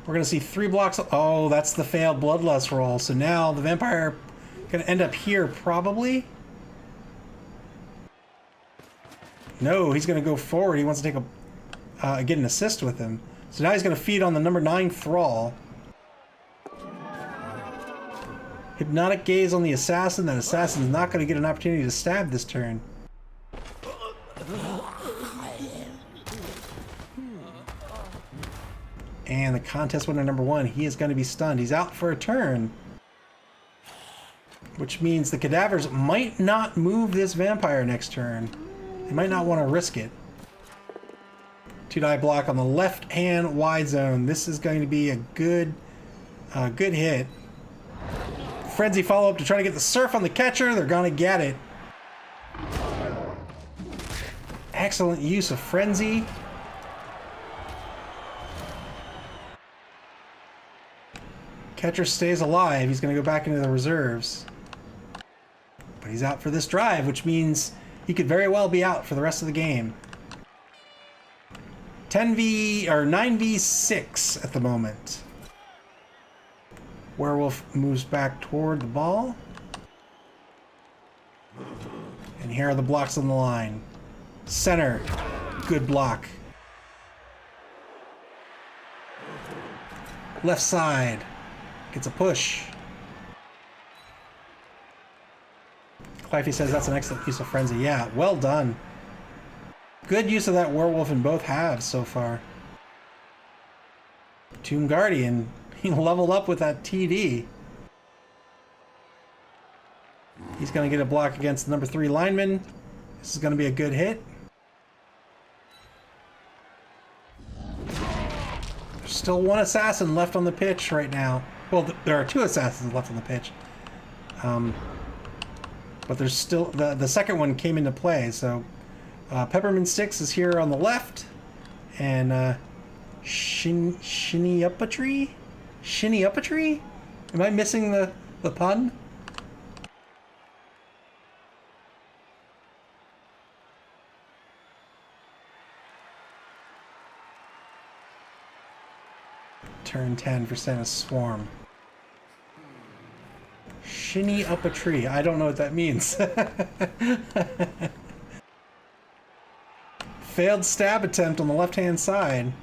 A: We're going to see 3 blocks. Oh, that's the failed Bloodlust roll. So now the Vampire going to end up here, probably. No, he's going to go forward. He wants to take get an assist with him. So now he's going to feed on the number 9 Thrall. Hypnotic Gaze on the Assassin. That Assassin is not going to get an opportunity to stab this turn. And the contest winner number 1, he is going to be stunned. He's out for a turn. Which means the Cadavers might not move this Vampire next turn. They might not want to risk it. 2-die block on the left-hand wide zone. This is going to be a good hit. Frenzy follow-up to try to get the surf on the catcher. They're going to get it. Excellent use of frenzy. Catcher stays alive. He's going to go back into the reserves. But he's out for this drive, which means he could very well be out for the rest of the game. 9v6 at the moment. Werewolf moves back toward the ball. And here are the blocks on the line. Center. Good block. Left side. Gets a push. Clifey says that's an excellent use of frenzy. Yeah, well done. Good use of that werewolf in both halves so far. Tomb Guardian, he leveled up with that TD. He's going to get a block against the number 3 lineman. This is going to be a good hit. There's still one assassin left on the pitch right now. Well, there are 2 assassins left on the pitch. But there's still... The second one came into play, so... Peppermint Sticks is here on the left. And, Shinny up a tree? Shinny up a tree? Am I missing the pun? Turn 10 for Santa's Swarm. Shinny up a tree. I don't know what that means. Failed stab attempt on the left-hand side.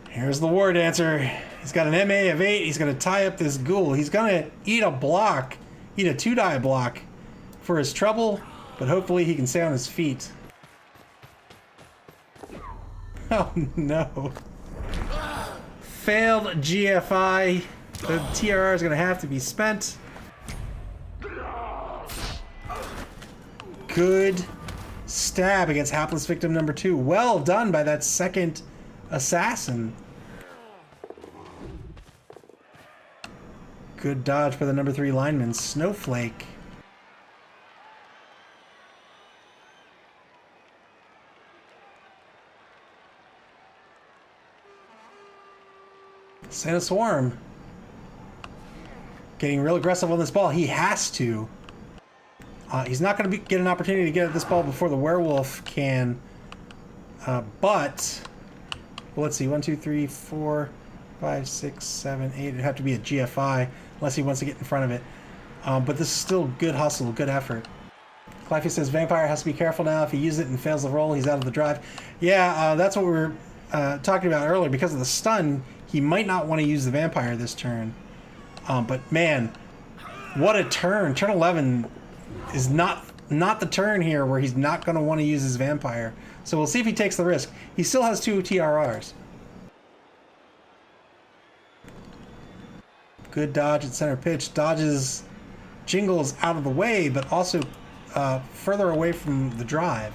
A: Here's the War Dancer. He's got an MA of 8. He's going to tie up this ghoul. He's going to eat a block. Eat a 2-die block for his trouble, but hopefully he can stay on his feet. Oh no. Failed GFI. The TRR is going to have to be spent. Good stab against hapless victim number 2. Well done by that second assassin. Good dodge by the number 3 lineman, Snowflake. Santa Swarm. Getting real aggressive on this ball. He has to. He's not going to get an opportunity to get at this ball before the werewolf can. But, well, let's see. 1, 2, 3, 4, 5, 6, 7, 8. It'd have to be a GFI unless he wants to get in front of it. But this is still good hustle, good effort. Clifey says Vampire has to be careful now. If he uses it and fails the roll, he's out of the drive. Yeah, that's what we were talking about earlier. Because of the stun, he might not want to use the Vampire this turn. But man, what a turn. Turn 11 is not the turn here where he's not going to want to use his Vampire. So we'll see if he takes the risk. He still has 2 TRRs. Good dodge at center pitch. Dodges Jingles out of the way, but also further away from the drive.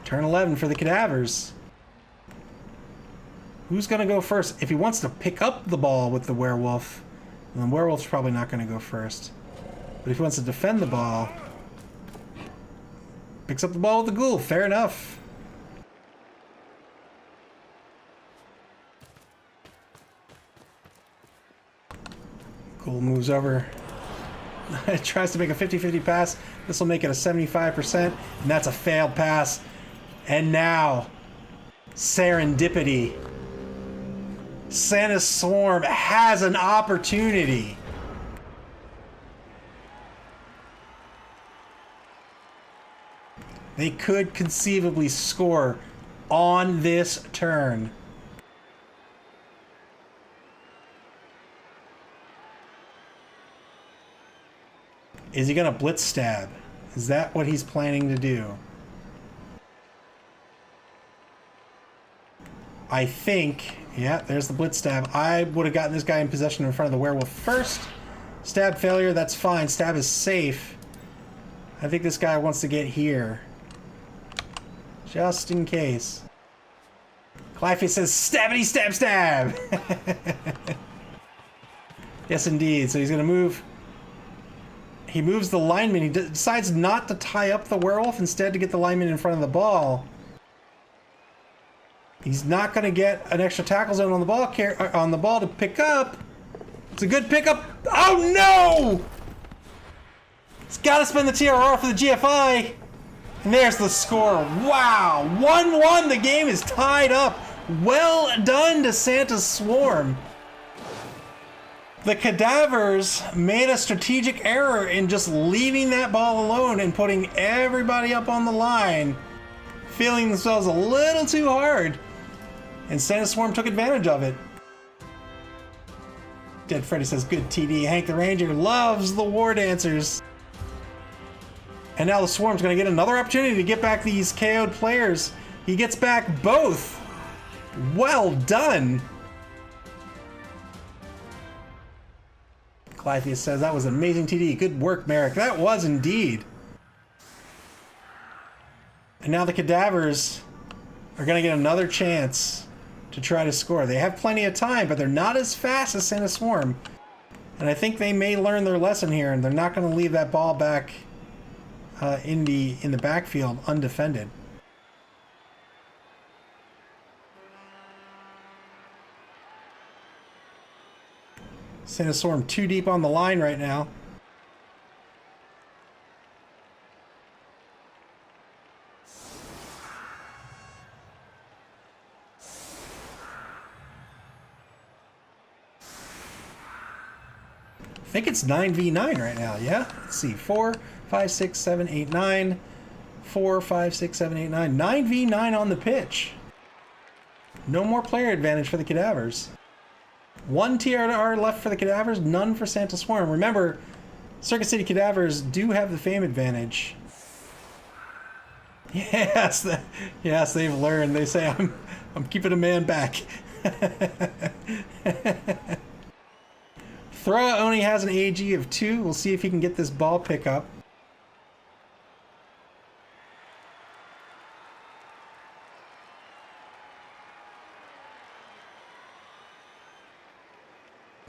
A: Turn 11 for the Cadavers. Who's going to go first? If he wants to pick up the ball with the werewolf, then the werewolf's probably not going to go first. But if he wants to defend the ball, picks up the ball with the ghoul. Fair enough. Ghoul moves over. It tries to make a 50-50 pass. This will make it a 75%, and that's a failed pass. And now, serendipity. Santa's Swarm has an opportunity. They could conceivably score on this turn. Is he going to blitz stab? Is that what he's planning to do? I think, yeah, there's the blitz stab. I would have gotten this guy in possession in front of the werewolf first. Stab failure, that's fine. Stab is safe. I think this guy wants to get here. Just in case. Clifey says, stabbity stab stab! Yes, indeed. So he's going to move. He moves the lineman. He decides not to tie up the werewolf, instead to get the lineman in front of the ball. He's not going to get an extra tackle zone on the ball to pick up. It's a good pickup. Oh no! He's got to spend the TRR for the GFI. And there's the score. Wow, 1-1. The game is tied up. Well done to Santa's Swarm. The Cadavers made a strategic error in just leaving that ball alone and putting everybody up on the line, feeling themselves a little too hard. And Santa's Swarm took advantage of it. Dead Freddy says, good TD. Hank the Ranger loves the War Dancers. And now the Swarm's going to get another opportunity to get back these KO'd players. He gets back both. Well done. Clythius says, that was an amazing TD. Good work, Merrick. That was indeed. And now the Cadavers are going to get another chance to try to score. They have plenty of time, but they're not as fast as Santa's Swarm. And I think they may learn their lesson here, and they're not going to leave that ball back in the backfield undefended. Santa's Swarm too deep on the line right now. I think it's 9v9 right now, yeah? Let's see, 4, 5, 6, 7, 8, 9. 4, 5, 6, 7, 8, 9. 9v9 on the pitch. No more player advantage for the Cadavers. 1 TR left for the Cadavers, none for Santa's Swarm. Remember, Circuit City Cadavers do have the fame advantage. Yes, yes, they've learned. They say, I'm keeping a man back. Throa only has an AG of 2. We'll see if he can get this ball pickup.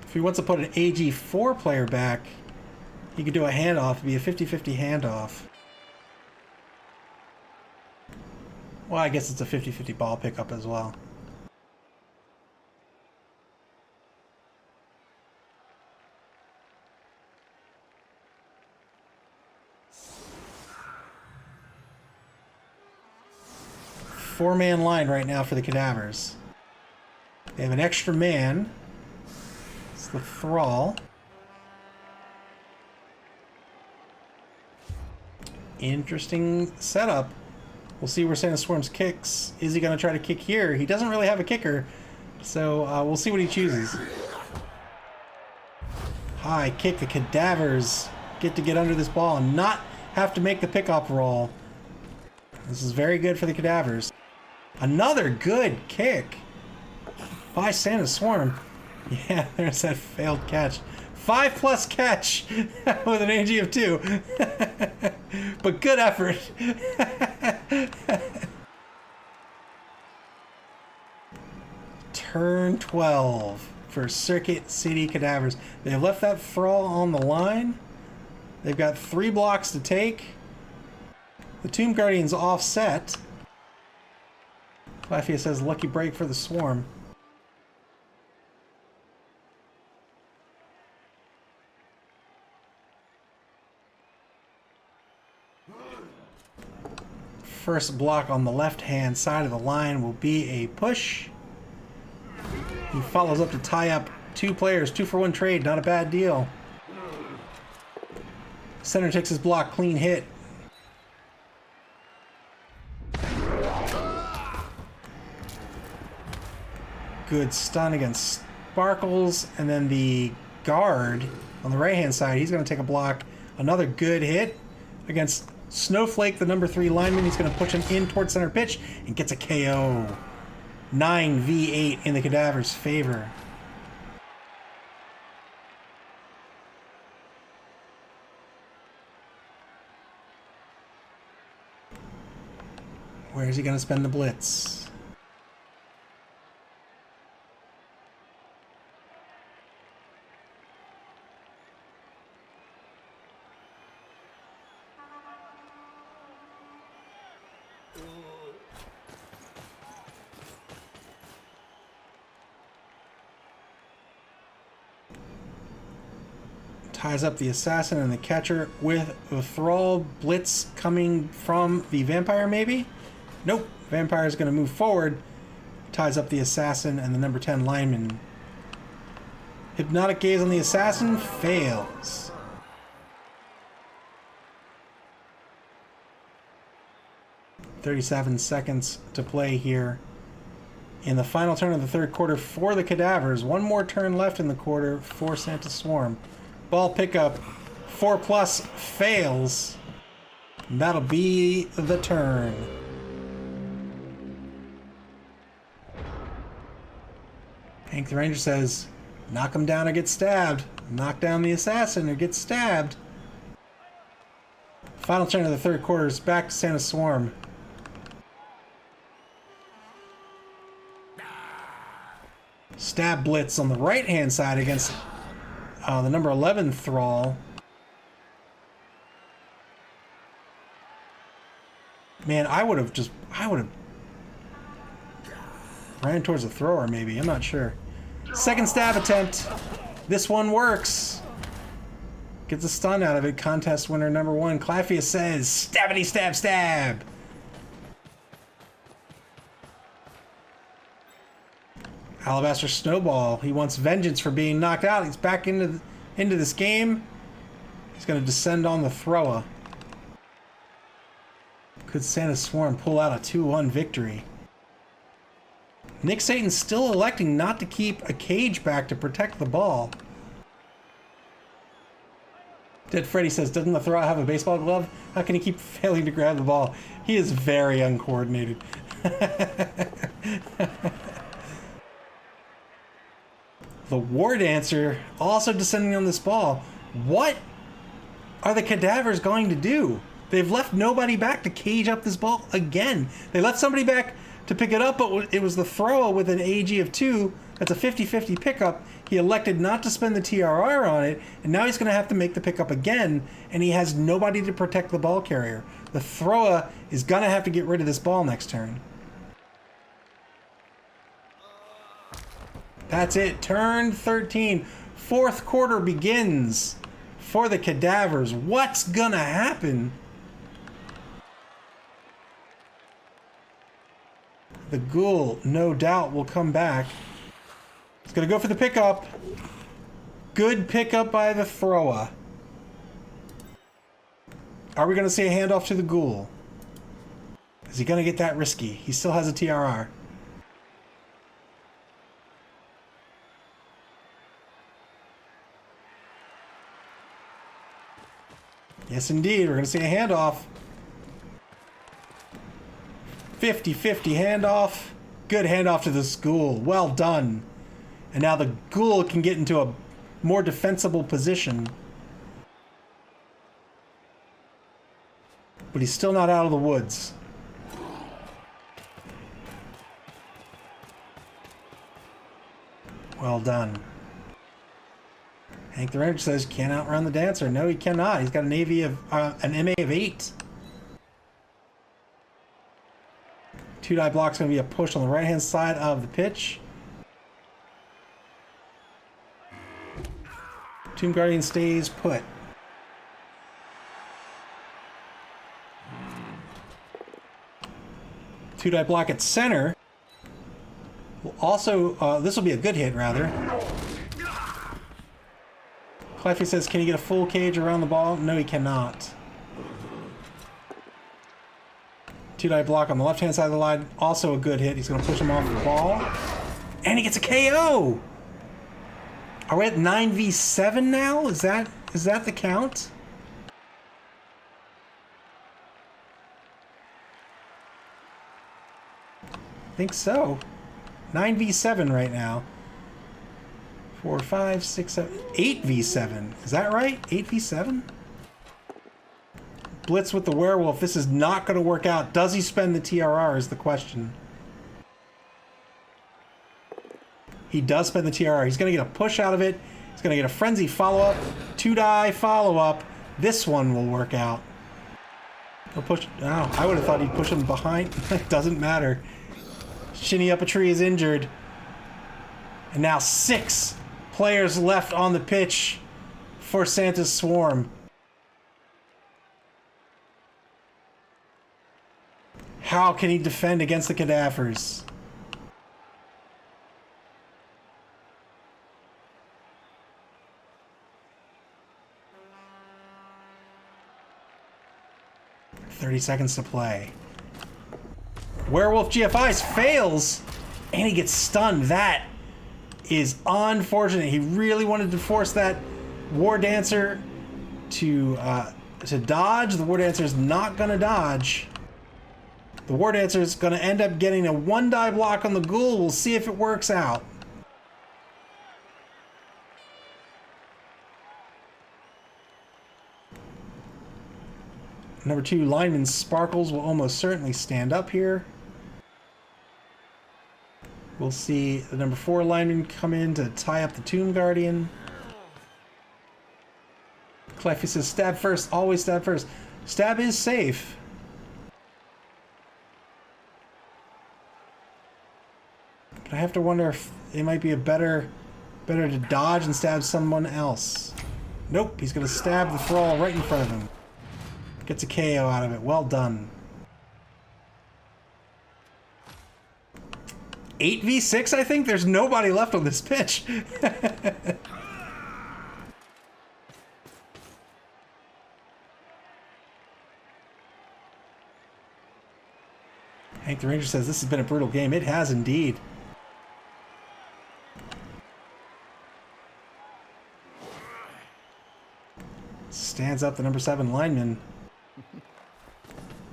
A: If he wants to put an AG4 player back, he could do a handoff. It'd be a 50-50 handoff. Well, I guess it's a 50-50 ball pickup as well. Four-man line right now for the Cadavers. They have an extra man. It's the Thrall. Interesting setup. We'll see where Santa Swarms kicks. Is he going to try to kick here? He doesn't really have a kicker, so we'll see what he chooses. High kick. The Cadavers get under this ball and not have to make the pickup roll. This is very good for the Cadavers. Another good kick by Santa's Swarm. Yeah, there's that failed catch. 5+ catch with an AG of 2. But good effort. Turn 12 for Circuit City Cadavers. They have left that Thrall on the line. They've got 3 blocks to take. The Tomb Guardian's offset. Lafayette says lucky break for the Swarm. First block on the left-hand side of the line will be a push. He follows up to tie up 2 players. 2-for-1 trade, not a bad deal. Center takes his block, clean hit. Good stun against Sparkles, and then the guard on the right-hand side, he's going to take a block. Another good hit against Snowflake, the number 3 lineman. He's going to push him in towards center pitch and gets a KO. 9v8 in the Cadavers' favor. Where is he going to spend the blitz? Ties up the assassin and the catcher with the thrall blitz coming from the vampire, maybe? Nope. Vampire is going to move forward. Ties up the assassin and the number 10 lineman. Hypnotic gaze on the assassin fails. $37 to play here in the final turn of the third quarter for the Cadavers. One more turn left in the quarter for Santa Swarm. Ball pickup, 4+ fails. That'll be the turn. Hank the Ranger says, knock him down or get stabbed. Knock down the assassin or get stabbed. Final turn of the third quarter is back to Santa Swarm. Stab blitz on the right-hand side against the number 11 Thrall. Man, I would have ran towards the thrower, maybe. I'm not sure. Second stab attempt. This one works. Gets a stun out of it. Contest winner number 1. Claffia says, stabbity stab stab. Alabaster Snowball. He wants vengeance for being knocked out. He's back into this game. He's going to descend on the thrower. Could Santa Swarm pull out a 2-1 victory? Nick Satan's still electing not to keep a cage back to protect the ball. Dead Freddy says, doesn't the thrower have a baseball glove? How can he keep failing to grab the ball? He is very uncoordinated. The War Dancer also descending on this ball. What are the Cadavers going to do? They've left nobody back to cage up this ball again. They left somebody back to pick it up, but it was the thrower with an AG of 2. That's a 50-50 pickup. He elected not to spend the TRR on it, and now he's going to have to make the pickup again, and he has nobody to protect the ball carrier. The thrower is going to have to get rid of this ball next turn. That's it. Turn 13. Fourth quarter begins for the Cadavers. What's gonna happen? The Ghoul, no doubt, will come back. He's gonna go for the pickup. Good pickup by the thrower. Are we gonna see a handoff to the Ghoul? Is he gonna get that risky? He still has a TRR. Yes, indeed. We're going to see a handoff. 50-50 handoff. Good handoff to the Ghoul. Well done. And now the Ghoul can get into a more defensible position. But he's still not out of the woods. Well done. Hank the Ranger says, can't outrun the Dancer. No, he cannot. He's got an an MA of 8. 2-die block's going to be a push on the right-hand side of the pitch. Tomb Guardian stays put. Two-die block at center. Will also, this will be a good hit, rather. Cleffy says, can he get a full cage around the ball? No, he cannot. Two-die block on the left-hand side of the line. Also a good hit. He's going to push him off the ball. And he gets a KO! Are we at 9v7 now? Is that the count? I think so. 9v7 right now. 4, 5, 6, 7, 8v7. Is that right? 8v7? Blitz with the werewolf. This is not going to work out. Does he spend the TRR is the question. He does spend the TRR. He's going to get a push out of it. He's going to get a frenzy follow-up. 2-die follow-up. This one will work out. He'll push. Oh, I would have thought he'd push him behind. It doesn't matter. Shinny up a tree is injured. And now 6 players left on the pitch for Santa's Swarm. How can he defend against the Cadavers? "30 seconds to play." Werewolf GFIs fails, and he gets stunned. That is unfortunate. He really wanted to force that War Dancer to dodge. The War Dancer is not going to dodge. The War Dancer is going to end up getting a 1-die block on the Ghoul. We'll see if it works out. Number 2 lineman Sparkles will almost certainly stand up here. We'll see the number 4 lineman come in to tie up the Tomb Guardian. Cleffy says stab first, always stab first. Stab is safe. But I have to wonder if it might be better to dodge and stab someone else. Nope, he's gonna stab the Thrall right in front of him. Gets a KO out of it. Well done. 8v6, I think? There's nobody left on this pitch. Hank the Ranger says this has been a brutal game. It has indeed. Stands up the number 7 lineman.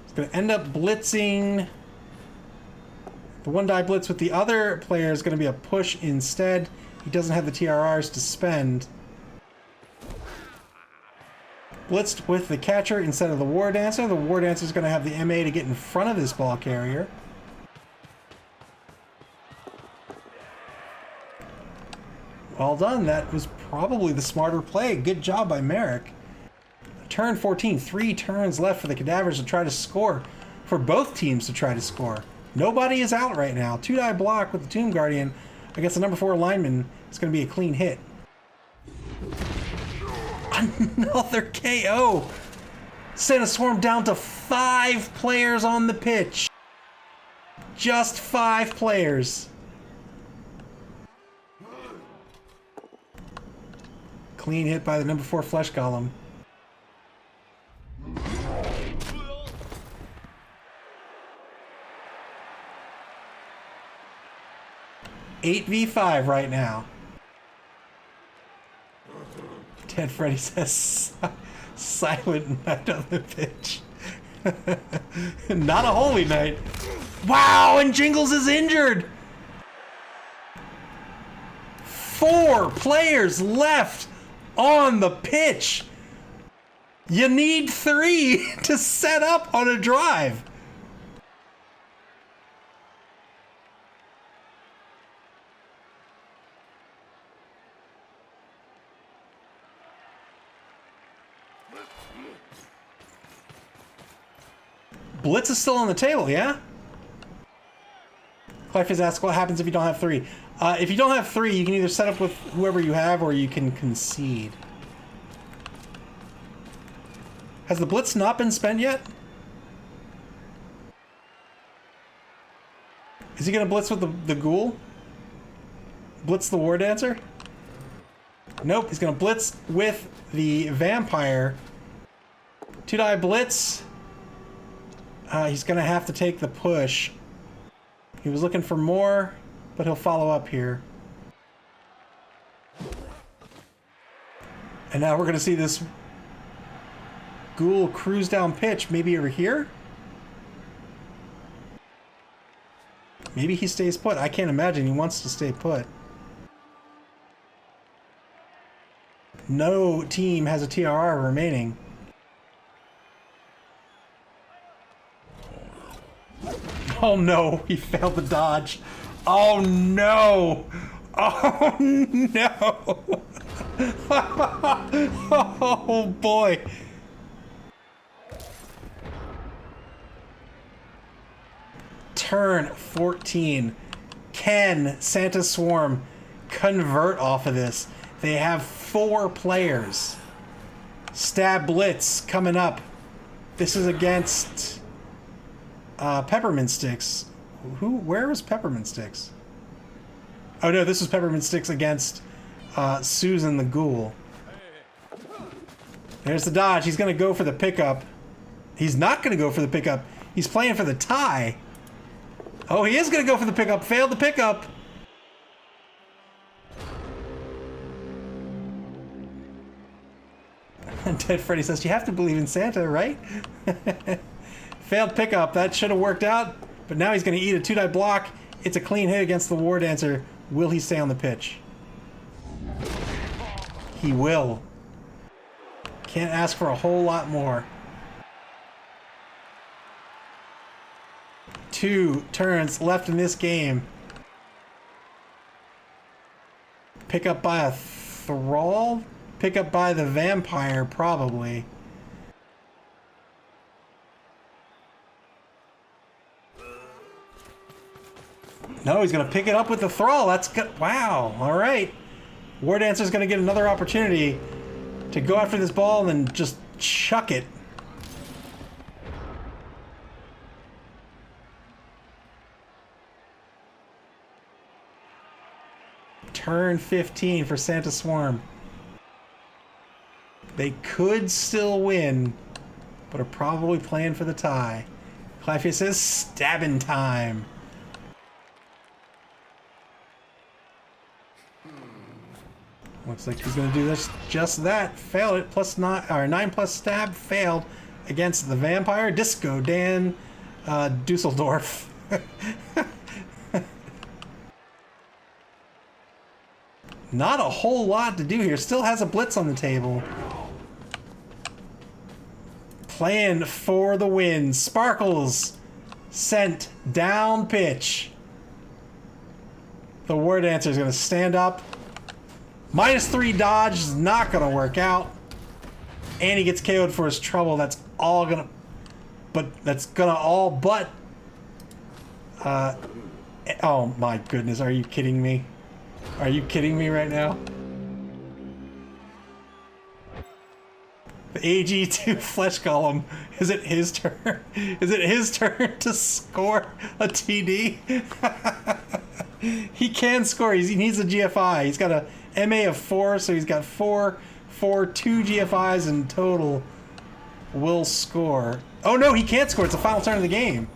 A: He's going to end up blitzing. The 1-die blitz with the other player is going to be a push instead. He doesn't have the TRRs to spend. Blitzed with the catcher instead of the War Dancer. The War Dancer is going to have the MA to get in front of this ball carrier. Well done. That was probably the smarter play. Good job by Merrick. Turn 14. 3 turns left for the Cadavers to try to score. For both teams to try to score. Nobody is out right now. 2-die block with the Tomb Guardian against the number 4 lineman. It's going to be a clean hit. Another KO. Santa Swarm down to 5 players on the pitch. Just 5 players. Clean hit by the number 4 Flesh Golem. Eight v 5 right now. Ted Freddy says silent night on the pitch. Not a holy night. Wow, and Jingles is injured. 4 players left on the pitch. You need 3 to set up on a drive. Blitz is still on the table, yeah? Clive has asked, what happens if you don't have 3? If you don't have 3, you can either set up with whoever you have or you can concede. Has the Blitz not been spent yet? Is he going to Blitz with the Ghoul? Blitz the War Dancer? Nope, he's going to Blitz with the Vampire. 2-die Blitz. He's going to have to take the push. He was looking for more, but he'll follow up here. And now we're going to see this Ghoul cruise down pitch, maybe over here? Maybe he stays put. I can't imagine he wants to stay put. No team has a TRR remaining. Oh no, he failed the dodge. Oh no! Oh no! Oh boy! Turn 14. Can Santa Swarm convert off of this? They have 4 players. Stab Blitz coming up. This is against Peppermint Sticks. Where was Peppermint Sticks? Oh no, this was Peppermint Sticks against Susan the Ghoul. There's the dodge. He's going to go for the pickup. He's not going to go for the pickup. He's playing for the tie. Oh, he is going to go for the pickup. Failed the pickup. Dead Freddy says, you have to believe in Santa, right? Failed pickup. That should have worked out. But now he's going to eat a 2-die block. It's a clean hit against the War Dancer. Will he stay on the pitch? He will. Can't ask for a whole lot more. 2 turns left in this game. Pick up by a thrall? Pick up by the vampire, probably. No, he's going to pick it up with the thrall. That's good. Wow. All right. War Dancer's going to get another opportunity to go after this ball and just chuck it. Turn 15 for Santa Swarm. They could still win, but are probably playing for the tie. Claffia says, stabbing time. Looks like he's going to do this, just that. Failed it. Plus 9, or 9 plus stab. Failed against the vampire. Disco Dan Dusseldorf. Not a whole lot to do here. Still has a blitz on the table. Playing for the win. Sparkles sent down pitch. The War Dancer is going to stand up. -3 dodge is not going to work out. And he gets KO'd for his trouble. That's all going to... But that's going to all but... oh my goodness, are you kidding me? Are you kidding me right now? The AG2 Flesh Golem. Is it his turn? Is it his turn to score a TD? He can score. He needs a GFI. He's got a MA of 4, so he's got 4, 2 GFIs in total. Will score. Oh no, he can't score. It's the final turn of the game.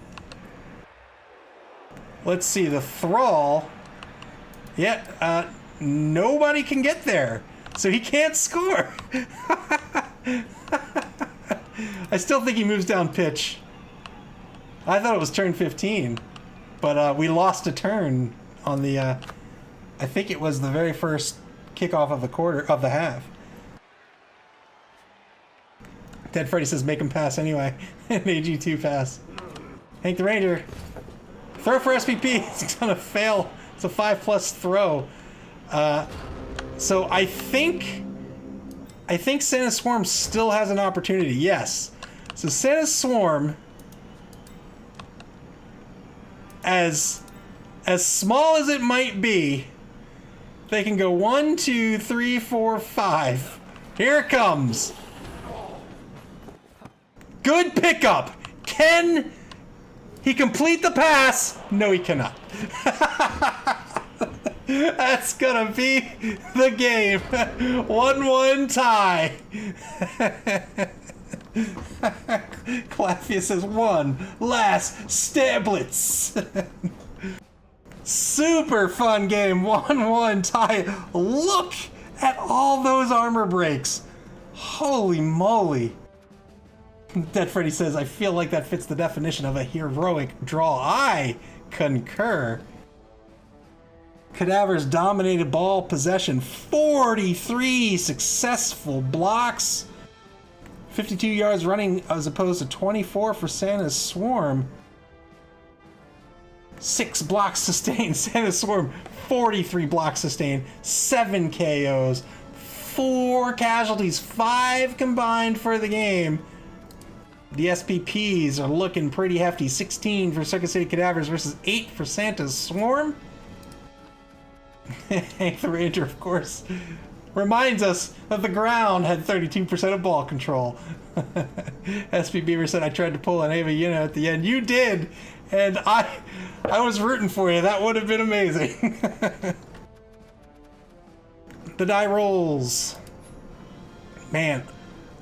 A: Let's see. The Thrall... Yeah, nobody can get there, so he can't score. I still think he moves down pitch. I thought it was turn 15, but we lost a turn on the, I think it was the very first kickoff of the quarter, of the half. Dead Freddy says make him pass anyway. An AG2 pass. Hank the Ranger. Throw for SPP. He's gonna fail. It's a 5+ throw. So I think Santa Swarm still has an opportunity. Yes. So Santa Swarm, as small as it might be, they can go 1, 2, 3, 4, 5. Here it comes. Good pickup. Can he complete the pass? No, he cannot. That's gonna be the game. 1-1 tie. Claffia says one last stablets. Super fun game. 1-1 tie. Look at all those armor breaks. Holy moly. Dead Freddy says, I feel like that fits the definition of a heroic draw. I concur. Cadavers dominated ball possession. 43 successful blocks. 52 yards running as opposed to 24 for Santa's Swarm. 6 blocks sustained. Santa's Swarm, 43 blocks sustained. 7 KOs. 4 casualties. 5 combined for the game. The SPPs are looking pretty hefty. 16 for Circuit City Cadavers versus 8 for Santa's Swarm. Hank the Ranger, of course, reminds us that the ground had 32% of ball control. SP Beaver said, I tried to pull an Ava Yuna at the end. You did! And I was rooting for you. That would have been amazing. The die rolls. Man,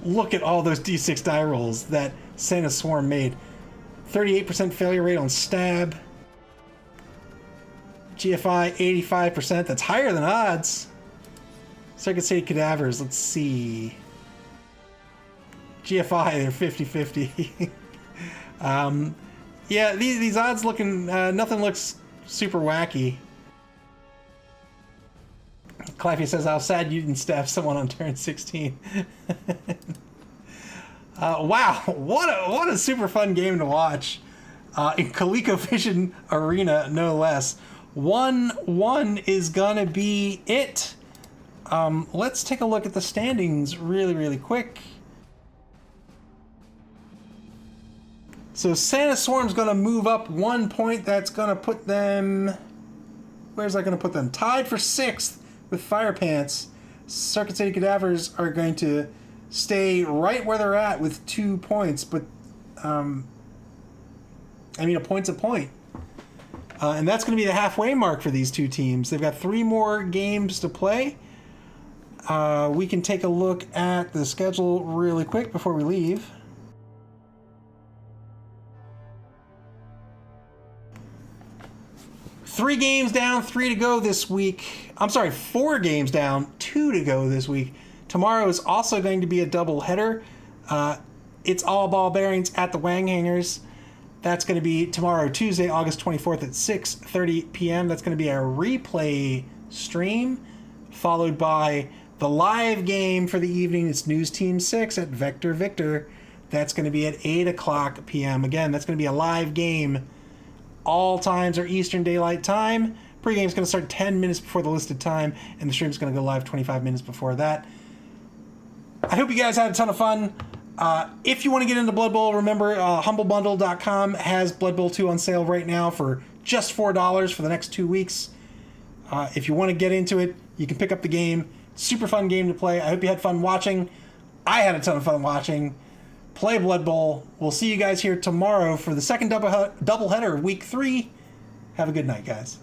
A: look at all those D6 die rolls that Santa's Swarm made. 38% failure rate on stab. GFI 85%. That's higher than odds. Circuit City Cadavers, let's see. GFI, they're 50-50. Yeah, these odds looking, nothing looks super wacky. Cliffy says, how sad you didn't stab someone on turn 16. Wow, what a super fun game to watch. In ColecoVision Arena, no less. 1-1 is gonna be it. Let's take a look at the standings really quick. So Santa Swarm's gonna move up 1 point. That's gonna put them... Where's that gonna put them? Tied for 6th with Fire Pants. Circuit City Cadavers are going to stay right where they're at with 2 points, but I mean, a point's a point. And that's going to be the halfway mark for these two teams. They've got 3 more games to play. We can take a look at the schedule really quick before we leave. Three games down, 3 to go this week. I'm sorry, 4 games down, 2 to go this week. Tomorrow is also going to be a double header. It's all ball bearings at the Wang Hangers. That's going to be tomorrow, Tuesday, August 24th at 6:30 p.m. That's going to be a replay stream, followed by the live game for the evening. It's News Team 6 at Vector Victor. That's going to be at 8 o'clock p.m. Again, that's going to be a live game. All times are Eastern Daylight Time. Pre-game is going to start 10 minutes before the listed time, and the stream is going to go live 25 minutes before that. I hope you guys had a ton of fun. If you want to get into Blood Bowl, remember humblebundle.com has Blood Bowl 2 on sale right now for just $4 for the next 2 weeks. If you want to get into it, you can pick up the game. Super fun game to play. I hope you had fun watching. I had a ton of fun watching. Play Blood Bowl. We'll see you guys here tomorrow for the second doubleheader of Week 3. Have a good night, guys.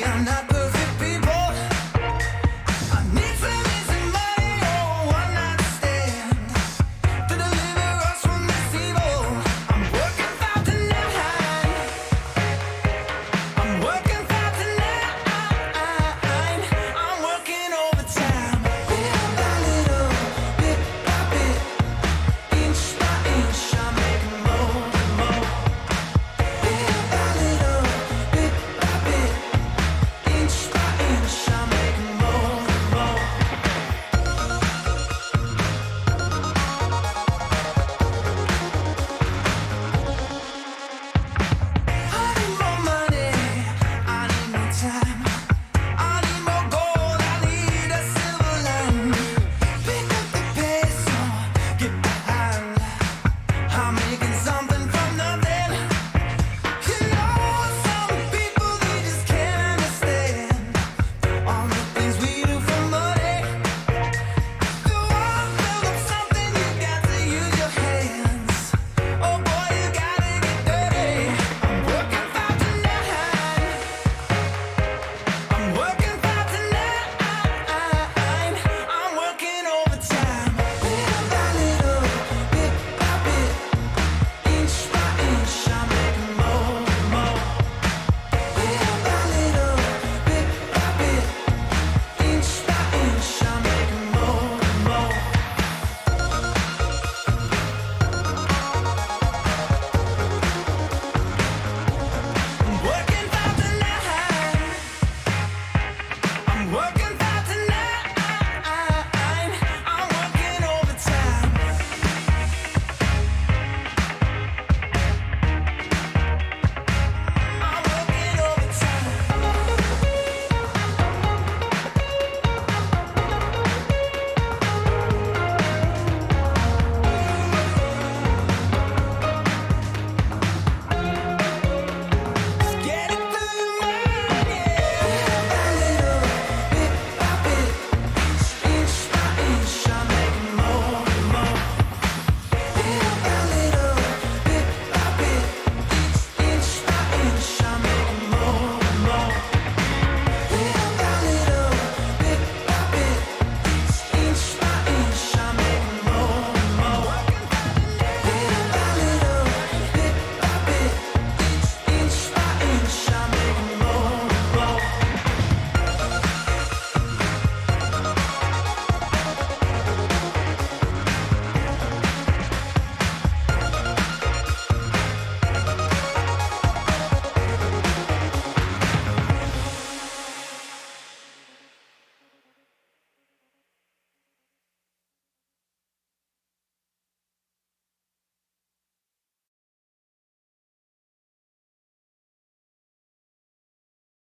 C: I'm not